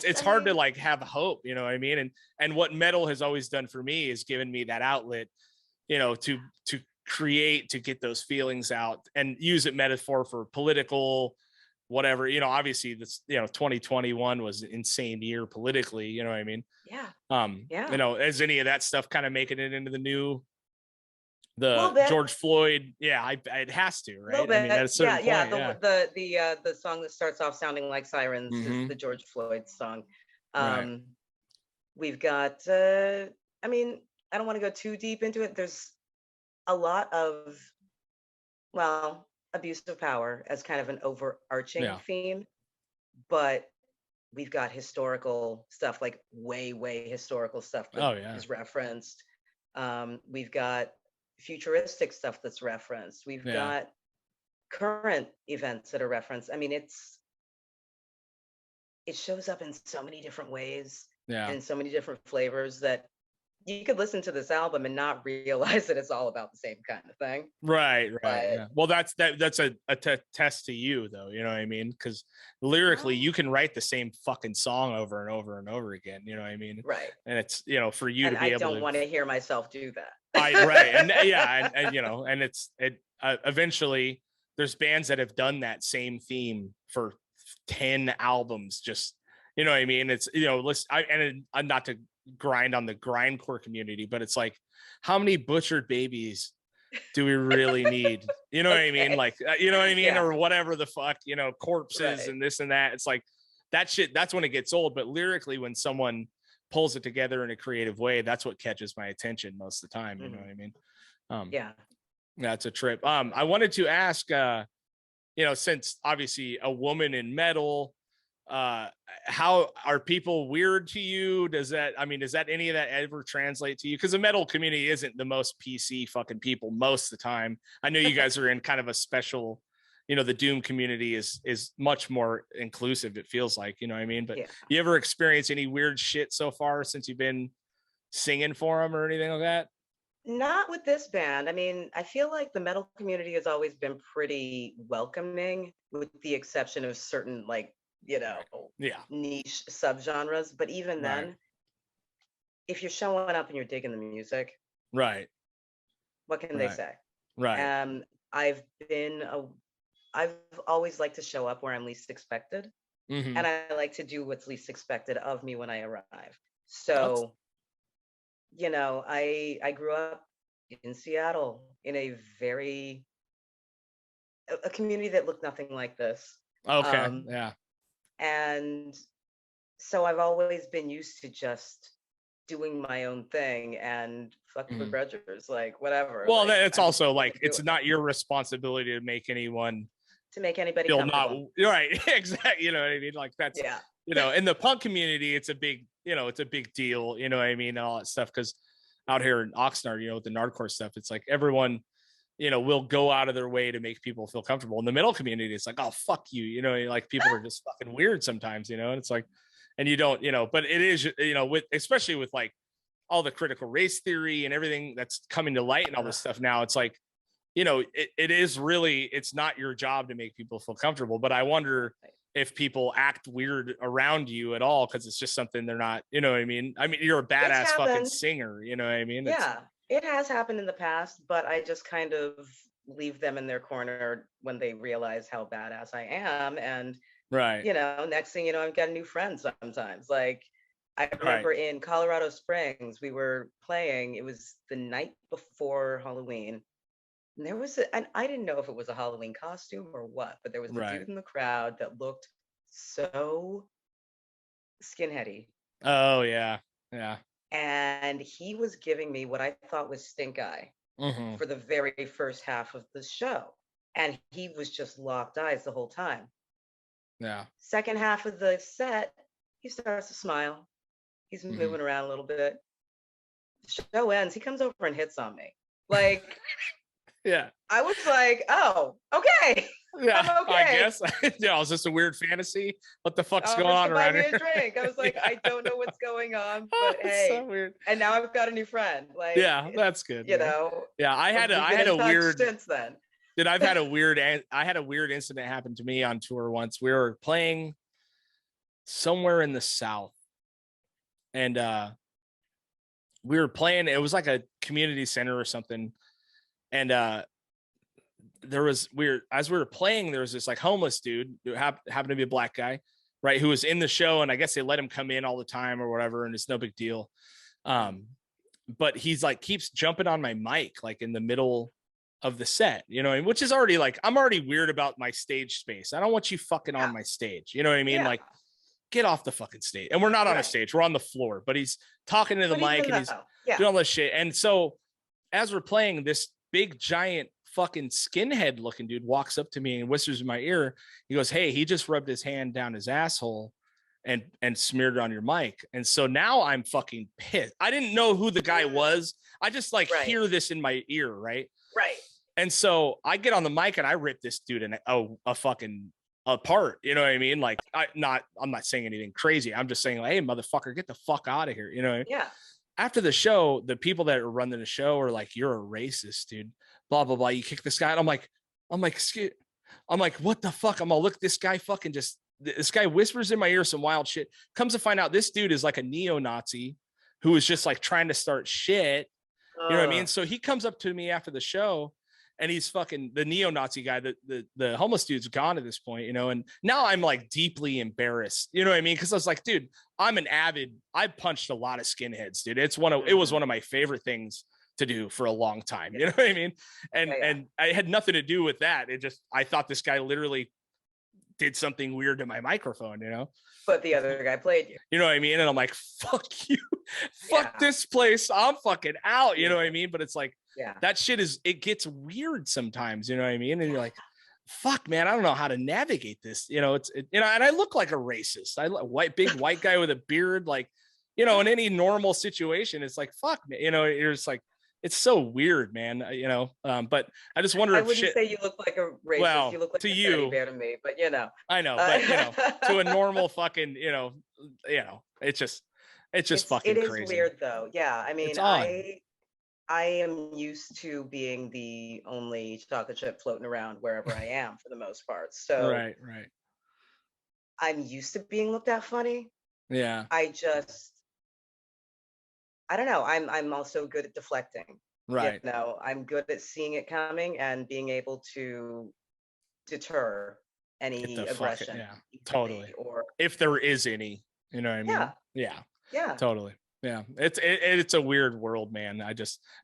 It's hard to like have hope. You know what I mean? And what metal has always done for me is given me that outlet, to create, to get those feelings out and use it metaphor for political, whatever, obviously this, 2021 was an insane year politically, you know what I mean? Is any of that stuff kind of making it into the George Floyd? It has to, right? I mean, at a certain point, the song that starts off sounding like sirens is the George Floyd song. We've got I don't want to go too deep into it. There's a lot of, abuse of power as kind of an overarching theme, but we've got historical stuff, like way historical stuff that is referenced. We've got futuristic stuff that's referenced. We've got current events that are referenced. I mean, it shows up in so many different ways and so many different flavors that you could listen to this album and not realize that it's all about the same kind of thing. Right. Well, that's a test to you, though. You know what I mean? Because lyrically, you can write the same fucking song over and over and over again. You know what I mean? Right. And it's, for you to be able to. I don't want to hear myself do that. And eventually there's bands that have done that same theme for 10 albums, just, you know what I mean? It's, you know, I'm not to grind on the grindcore community, but it's like, how many butchered babies do we really need? You know what I mean? Like, you know what I mean? Or whatever the fuck, you know, corpses and this and that. It's like that shit, that's when it gets old. But lyrically, when someone pulls it together in a creative way, that's what catches my attention most of the time. You know what I mean? That's a trip. I wanted to ask, you know, since obviously a woman in metal, how are people weird to you? Does that any of that ever translate to you? Because the metal community isn't the most PC fucking people most of the time. I know you guys are in kind of a special, you know, the doom community is much more inclusive, it feels like, you know what I mean? But you ever experience any weird shit so far since you've been singing for them or anything like that? Not with this band. I mean, I feel like the metal community has always been pretty welcoming, with the exception of certain, like, you know, niche subgenres. But even then, if you're showing up and you're digging the music, what can they say? I've always liked to show up where I'm least expected, and I like to do what's least expected of me when I arrive. So, you know, I grew up in Seattle in a community that looked nothing like this. And so I've always been used to just doing my own thing and fuck the begrudgers, like whatever. Well, like, it's also like, it's not your responsibility to make anybody feel not right. Exactly. You know what I mean? Like that's, you know, in the punk community, it's a big, you know, it's a big deal, you know what I mean? And all that stuff. Cause out here in Oxnard, you know, with the Nardcore stuff, it's like everyone, you know, will go out of their way to make people feel comfortable. In the metal community, it's like, oh, fuck you. You know, like people are just fucking weird sometimes, you know, and it's like, and you don't, you know, but it is, you know, especially with like all the critical race theory and everything that's coming to light and all this stuff now, it's like, you know, it is really, it's not your job to make people feel comfortable. But I wonder if people act weird around you at all, because it's just something they're not, you know what I mean? I mean, you're a badass fucking singer, you know what I mean? It has happened in the past, but I just kind of leave them in their corner when they realize how badass I am. And, you know, next thing you know, I've got a new friend sometimes. Like, I remember in Colorado Springs, we were playing, it was the night before Halloween. And there was and I didn't know if it was a Halloween costume or what, but there was a dude in the crowd that looked so skinheady. Oh, yeah. Yeah. And he was giving me what I thought was stink eye for the very first half of the show. And he was just locked eyes the whole time. Yeah. Second half of the set, he starts to smile. He's moving around a little bit. The show ends. He comes over and hits on me. Like, I was like, oh, okay. Yeah, I'm okay. I guess. Yeah, is this a weird fantasy? What the fuck's going on around here? Drink. I was like, I don't know what's going on, but hey. So weird. And now I've got a new friend. Like, that's good. You know. Yeah, I had a weird since then. Dude, I had a weird incident happen to me on tour once. We were playing somewhere in the South, and we were playing. It was like a community center or something, and as we were playing, there was this like homeless dude who happened to be a black guy, right, who was in the show, and I guess they let him come in all the time or whatever, and it's no big deal. But he's like keeps jumping on my mic like in the middle of the set, you know, which is already like, I'm already weird about my stage space. I don't want you fucking on my stage. You know what I mean? Like, get off the fucking stage. And we're not on a stage, we're on the floor, but he's talking to the mic and he's doing all this shit. And so as we're playing, this big giant fucking skinhead looking dude walks up to me and whispers in my ear. He goes, "Hey, he just rubbed his hand down his asshole and smeared it on your mic." And so now I'm fucking pissed. I didn't know who the guy was. I just like hear this in my ear. Right. And so I get on the mic and I rip this dude in a fucking apart. You know what I mean? Like, I'm not saying anything crazy. I'm just saying, like, hey, motherfucker, get the fuck out of here. You know what I mean? Yeah. After the show, the people that are running the show are like, "You're a racist, dude. Blah, blah, blah. You kick this guy." And I'm like, what the fuck? I'm all, look, this guy whispers in my ear some wild shit. Comes to find out this dude is like a neo-Nazi who is just like trying to start shit. You know what I mean? So he comes up to me after the show and he's fucking the neo-Nazi guy. The homeless dude's gone at this point, you know. And now I'm like deeply embarrassed, you know what I mean? Because I was like, dude, I punched a lot of skinheads, dude. It was one of my favorite things to do for a long time, you know what I mean? And I had nothing to do with that. I thought this guy literally did something weird to my microphone, you know. But the other guy played you. You know what I mean? And I'm like, fuck you. Fuck this place. I'm fucking out. You know what I mean? But it's like, that shit it gets weird sometimes, you know what I mean? And you're like, fuck, man, I don't know how to navigate this. You know, you know, and I look like a racist. Big white guy with a beard, like, you know, in any normal situation, it's like, fuck, man. You know, you're just like, it's so weird, man. You know, but I just wonder I wouldn't say you look like a racist. Well, you look like to a you, teddy bear to me, but you know. I know, but you know, to a normal fucking, you know, it's just fucking crazy. It is weird though. Yeah. I mean, I am used to being the only chocolate chip floating around wherever I am for the most part. So right. I'm used to being looked at funny. Yeah. I don't know. I'm also good at deflecting. Right. You know, I'm good at seeing it coming and being able to deter any aggression. Totally. Or if there is any, you know what I mean? Yeah. Totally. Yeah. It's a weird world, man.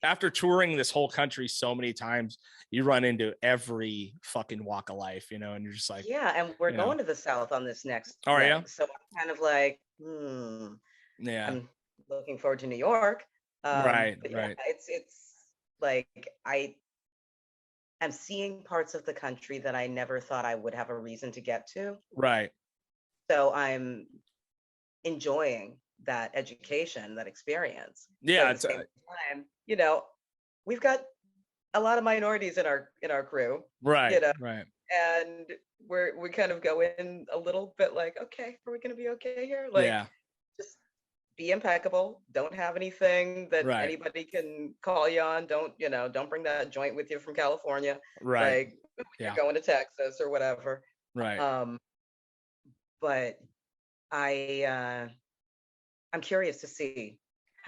After touring this whole country so many times, you run into every fucking walk of life, you know, and you're just like, and we're going to the South on this next. Oh, yeah. So I'm kind of like, yeah. I'm looking forward to New York. Right. It's like I'm seeing parts of the country that I never thought I would have a reason to get to. Right. So I'm enjoying that education, that experience. Yeah. At the same time, you know, we've got a lot of minorities in our crew. Right. You know, right. And we kind of go in a little bit like, okay, are we going to be okay here? Like, just be impeccable. Don't have anything that anybody can call you on. Don't bring that joint with you from California. Right. Like, you're going to Texas or whatever. Right. But I'm curious to see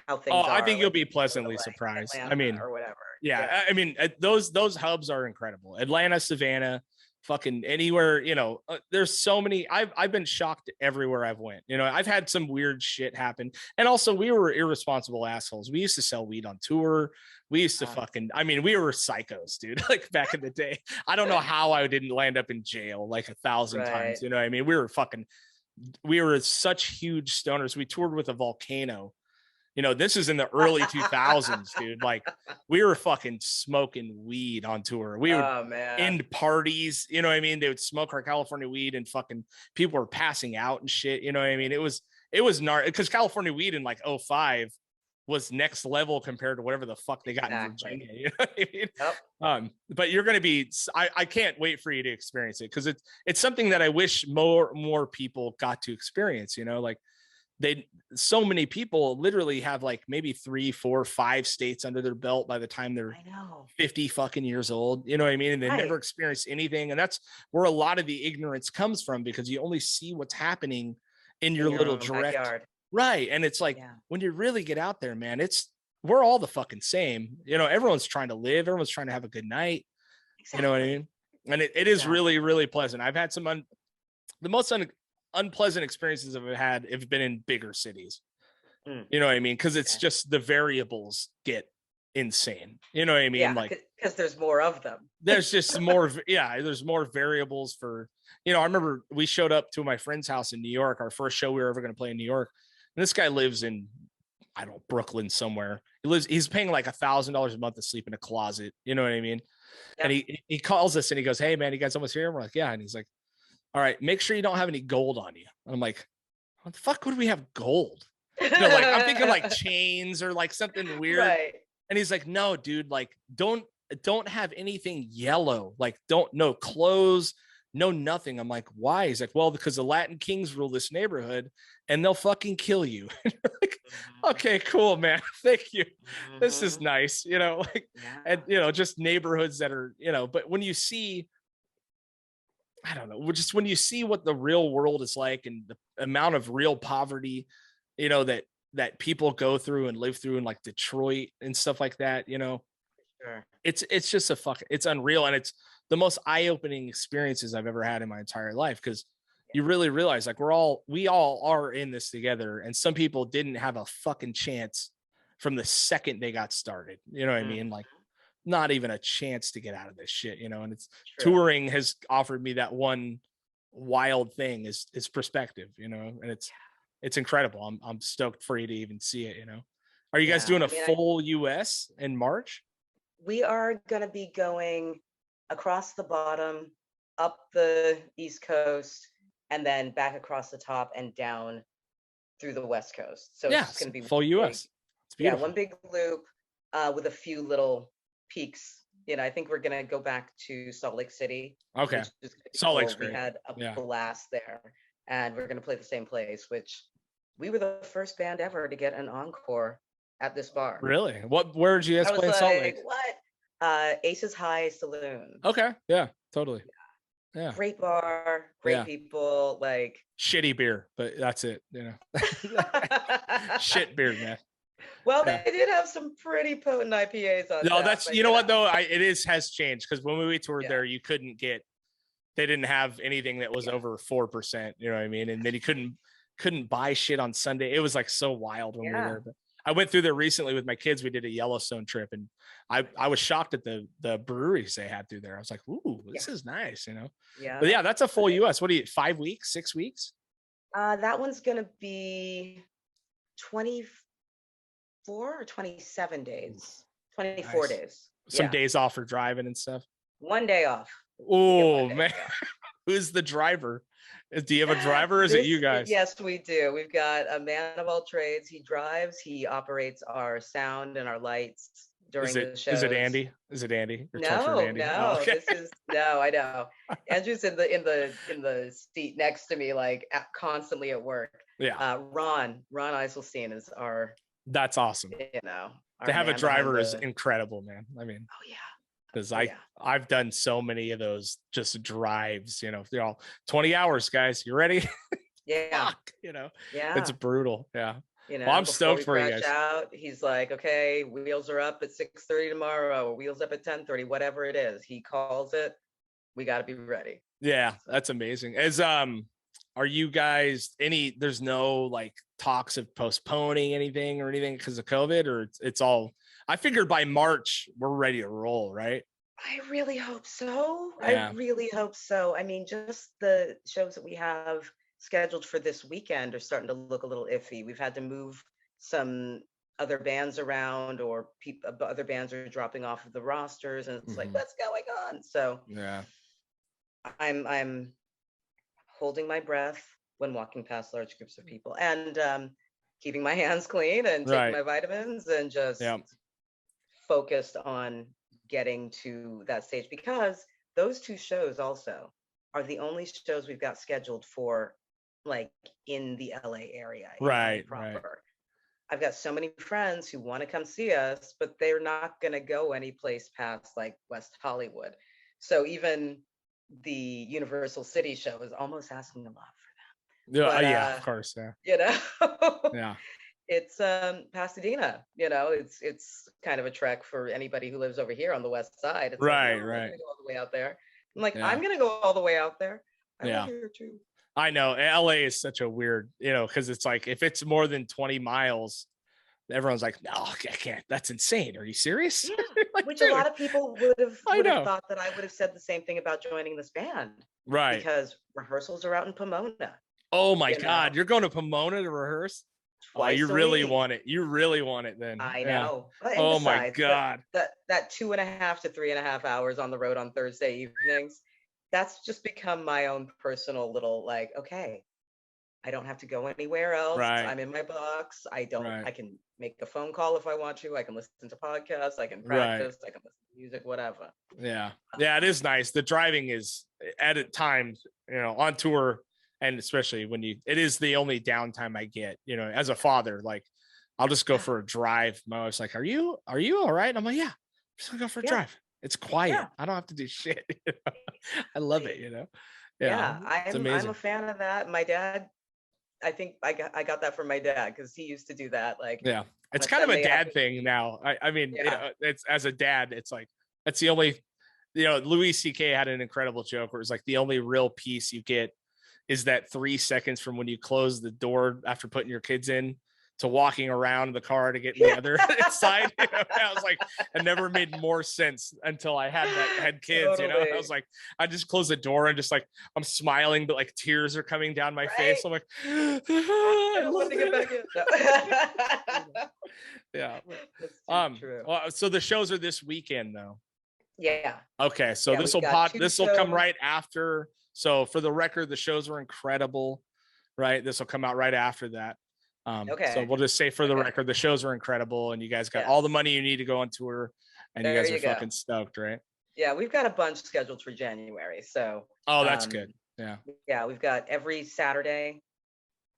how things are. I think you'll be pleasantly surprised. Atlanta, I mean, or whatever. Yeah. I mean, those hubs are incredible. Atlanta, Savannah, fucking anywhere, you know, there's so many. I've been shocked everywhere I've went. You know, I've had some weird shit happen. And also we were irresponsible assholes. We used to sell weed on tour. We used to we were psychos, dude. Like back in the day. I don't know how I didn't land up in jail like 1,000 times. You know what I mean? We were such huge stoners. We toured with a Volcano. You know, this is in the early 2000s, dude. Like we were fucking smoking weed on tour. We would end parties, you know what I mean? They would smoke our California weed and fucking people were passing out and shit. You know what I mean? It was because California weed in like 2005 was next level compared to whatever the fuck they got in Virginia. You know what I mean? Yep. But you're going to be, I can't wait for you to experience it. Cause it's something that I wish more people got to experience, you know, like so many people literally have like maybe 3, 4, 5 states under their belt by the time they're 50 fucking years old. You know what I mean? And they never experienced anything. And that's where a lot of the ignorance comes from because you only see what's happening in your little direct backyard. Right. And it's like, when you really get out there, man, we're all the fucking same. You know, everyone's trying to live. Everyone's trying to have a good night. Exactly. You know what I mean? And it is really, really pleasant. I've had some, the most unpleasant experiences I've had have been in bigger cities. You know what I mean? Because it's just the variables get insane. You know what I mean? Yeah, like because there's more of them. There's just more. There's more variables for, you know, I remember we showed up to my friend's house in New York, our first show we were ever going to play in New York. And this guy lives in, I don't know, Brooklyn somewhere. He's paying like $1,000 a month to sleep in a closet. You know what I mean? Yep. And he calls us and he goes, "Hey man, you guys almost here?" And we're like, "Yeah." And he's like, "All right, make sure you don't have any gold on you." And I'm like, "What the fuck would we have gold?" You know, like I'm thinking like chains or like something weird. Right. And he's like, "No, dude, like don't have anything yellow. Like no clothes, no nothing." I'm like, "Why?" He's like, "Well, because the Latin Kings rule this neighborhood and they'll fucking kill you." Like, okay, cool, man. Thank you. This is nice, you know, like, and you know, just neighborhoods that are, you know, but when you see, I don't know, just when you see what the real world is like and the amount of real poverty, you know, that people go through and live through in like Detroit and stuff like that, you know, Sure. It's just it's unreal. And it's the most eye-opening experiences I've ever had in my entire life. Cause you really realize like we all are in this together. And some people didn't have a fucking chance from the second they got started. You know what I mean? Like not even a chance to get out of this shit, you know, and it's touring has offered me that one wild thing is perspective, you know, and it's incredible. I'm stoked for you to even see it, you know. Are you guys doing a full US in March? We are going to be going across the bottom, up the East Coast, and then back across the top and down through the West Coast. So it's going to be full US. It's beautiful. Yeah, one big loop with a few little peaks. You know, I think we're going to go back to Salt Lake City. Okay. Salt Lake's great. We had a blast there, and we're going to play the same place, which we were the first band ever to get an encore at this bar. Really? Where did you guys play in Salt Lake? What? Aces High Saloon. Okay. Yeah, totally. Yeah. Great bar, great people, like shitty beer, but that's it, you know. Shit beer, man. Well, they did have some pretty potent IPAs on. No, that's you know what though, has changed because when we toured there, you couldn't get. They didn't have anything that was over 4%. You know what I mean? And then you couldn't buy shit on Sunday. It was like so wild when we were there. But I went through there recently with my kids. We did a Yellowstone trip, and I was shocked at the breweries they had through there. I was like, ooh, this is nice, you know. Yeah. But yeah, that's a full US. What do you 5 weeks, 6 weeks? That one's gonna be 24 or 27 days. 24 days. Some days off for driving and stuff. 1 day off. Oh man. Who's the driver? Do you have a driver or is it you guys? Yes, we do. We've got a man of all trades. He drives, he operates our sound and our lights during the shows. Is it Andy? Is it Andy? No, Andy? No. Oh, okay. No, I know. Andrew's in the seat next to me, like constantly at work. Yeah. Ron Eiselstein is our. That's awesome. You know, to have a driver is incredible, man. I mean. Oh yeah. Because I've done so many of those just drives, you know, they're all 20 hours, guys. You ready? Yeah. Fuck, you know, it's brutal. Yeah. You know, well, I'm stoked for you guys. He's like, okay, wheels are up at 6:30 tomorrow, wheels up at 10:30, whatever it is. He calls it. We got to be ready. Yeah, that's amazing. Are you guys there's no like talks of postponing anything because of COVID, or it's all, I figured by March we're ready to roll, right? I really hope so. Yeah. I really hope so. I mean, just the shows that we have scheduled for this weekend are starting to look a little iffy. We've had to move some other bands around, or other bands are dropping off of the rosters, and it's like, what's going on? So yeah, I'm holding my breath when walking past large groups of people, and keeping my hands clean and taking my vitamins, and just focused on getting to that stage, because those two shows also are the only shows we've got scheduled for like in the LA area. Right. I've got so many friends who want to come see us, but they're not going to go any place past like West Hollywood. So even the Universal City show is almost asking a lot for them. Yeah, but, of course. Yeah. You know. Yeah. It's Pasadena, you know, it's kind of a trek for anybody who lives over here on the west side. It's right. I'm gonna go all the way out there. I'm like, I'm gonna go all the way out there. I live here too. I know LA is such a weird, you know, because it's like if it's more than 20 miles, everyone's like, no, I can't. That's insane. Are you serious? Yeah. Like, which a lot of people would have thought that I would have said the same thing about joining this band. Right. Because rehearsals are out in Pomona. Oh my God. You're going to Pomona to rehearse? Twice you really want it. You really want it then. I know. Yeah. Oh my God. That 2.5 to 3.5 hours on the road on Thursday evenings, that's just become my own personal little like, okay, I don't have to go anywhere else. Right. I'm in my box. I can make a phone call if I want to. I can listen to podcasts. I can practice. I can listen to music, whatever. Yeah. Yeah, it is nice. The driving is at times, you know, on tour. And especially when it is the only downtime I get, you know, as a father, like I'll just go for a drive. My wife's like, are you all right? I'm like, yeah, I'm just gonna go for a drive. It's quiet. Yeah. I don't have to do shit. You know? I love it, you know? Yeah. I'm a fan of that. My dad I think I got that from my dad because he used to do that. Like, yeah, it's kind of a dad thing now. I mean, it's as a dad, it's like that's the only, Louis C.K. had an incredible joke where it's like the only real peace you get is that 3 seconds from when you close the door after putting your kids in to walking around the car to get in the other side. I was like, it never made more sense until I had kids. Totally. I was like, I just close the door and just like I'm smiling, but like tears are coming down my face. I'm like, I love get back in. No. Yeah. True. So the shows are this weekend though. Yeah. Okay. So this will come right after. So for the record, the shows were incredible, right? This will come out right after that. Okay. So we'll just say for the record, the shows are incredible and you guys got all the money you need to go on tour and you guys are fucking stoked, right? Yeah, we've got a bunch scheduled for January. So that's good. Yeah. Yeah, we've got every Saturday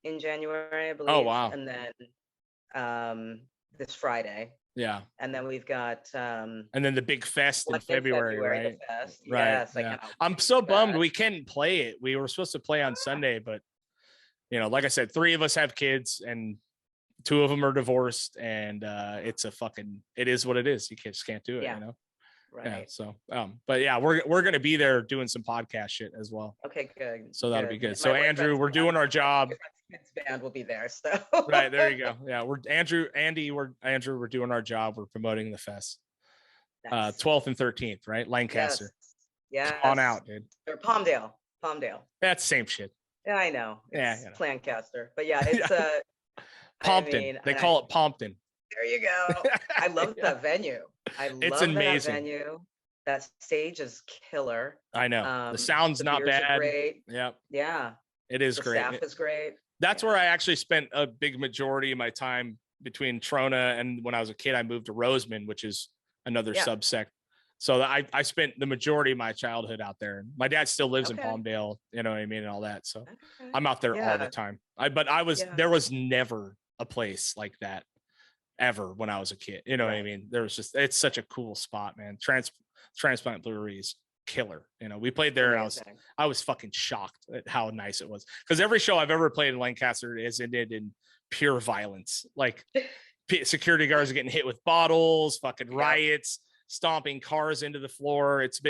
in January, I believe. Oh wow. And then this Friday. Yeah. And then we've got and then the big fest in February, right? The fest. Right. Yes, yeah. I'm so bummed we couldn't play it. We were supposed to play on Sunday, but like I said, 3 of us have kids and 2 of them are divorced, and it is what it is. You just can't do it, Right. Yeah. So, but yeah, we're gonna be there doing some podcast shit as well. Okay, good. So that'll be good. So Andrew, we're doing our job. Kids band will be there. So right there you go. Yeah, we're doing our job. We're promoting the fest. Nice. 12th and 13th, right? Lancaster. Yes. Come on out, dude. Or Palmdale. That's the same shit. Yeah, I know. It's Lancaster, but yeah, it's Pompton. They call it Pompton. There you go. I love that venue. It's amazing. That venue. That stage is killer. I know. The sound's not bad. Great. Yep. Yeah. It is great. Staff is great. That's where I actually spent a big majority of my time between Trona and when I was a kid, I moved to Roseman, which is another subsect. So I spent the majority of my childhood out there. My dad still lives in Palmdale, you know what I mean, and all that. So I'm out there all the time. There was never a place like that ever when I was a kid. You know what I mean? It's such a cool spot, man. Transplant Brewery is killer. We played there and I was fucking shocked at how nice it was. Because every show I've ever played in Lancaster has ended in pure violence. Like security guards are getting hit with bottles, fucking riots, stomping cars into the floor. It's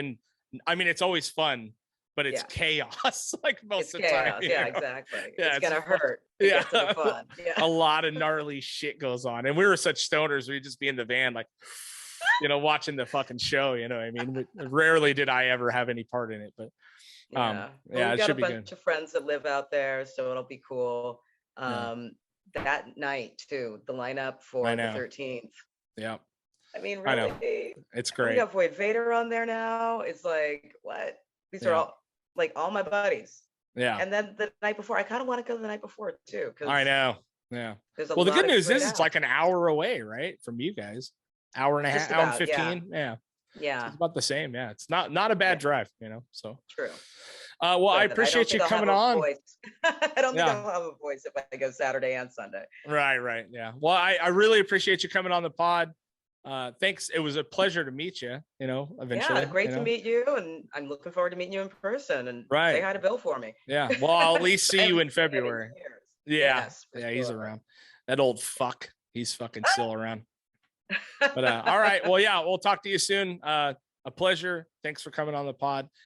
always fun, but it's chaos like most of the time. Yeah, exactly. Yeah, it's gonna hurt. Yeah. Fun. Yeah. A lot of gnarly shit goes on. And we were such stoners, we'd just be in the van like watching the fucking show, you know what I mean? Rarely did I ever have any part in it, but we've got a bunch of friends that live out there, so it'll be cool. That night too, the lineup for the 13th. Yeah. I mean, really, it's great. We have Void Vader on there now. It's like, what? These are all my buddies. Yeah. And then the night before, I kind of want to go the night before too. I know. Yeah. Well, the good news is it's like an hour away, right, from you guys. Hour and a half, hour and 15. Yeah. It's about the same. Yeah. It's not a bad drive, so. True. Well, I appreciate you coming on. I don't think I'll have a voice if I go Saturday and Sunday. Right. Yeah. Well, I really appreciate you coming on the pod. Thanks. It was a pleasure to meet you, eventually. Yeah, great to meet you. And I'm looking forward to meeting you in person and say hi to Bill for me. Yeah. Well, I'll at least see you in February. Yeah. He's around. That old fuck. He's fucking still around. But all right. Well, we'll talk to you soon. A pleasure. Thanks for coming on the pod.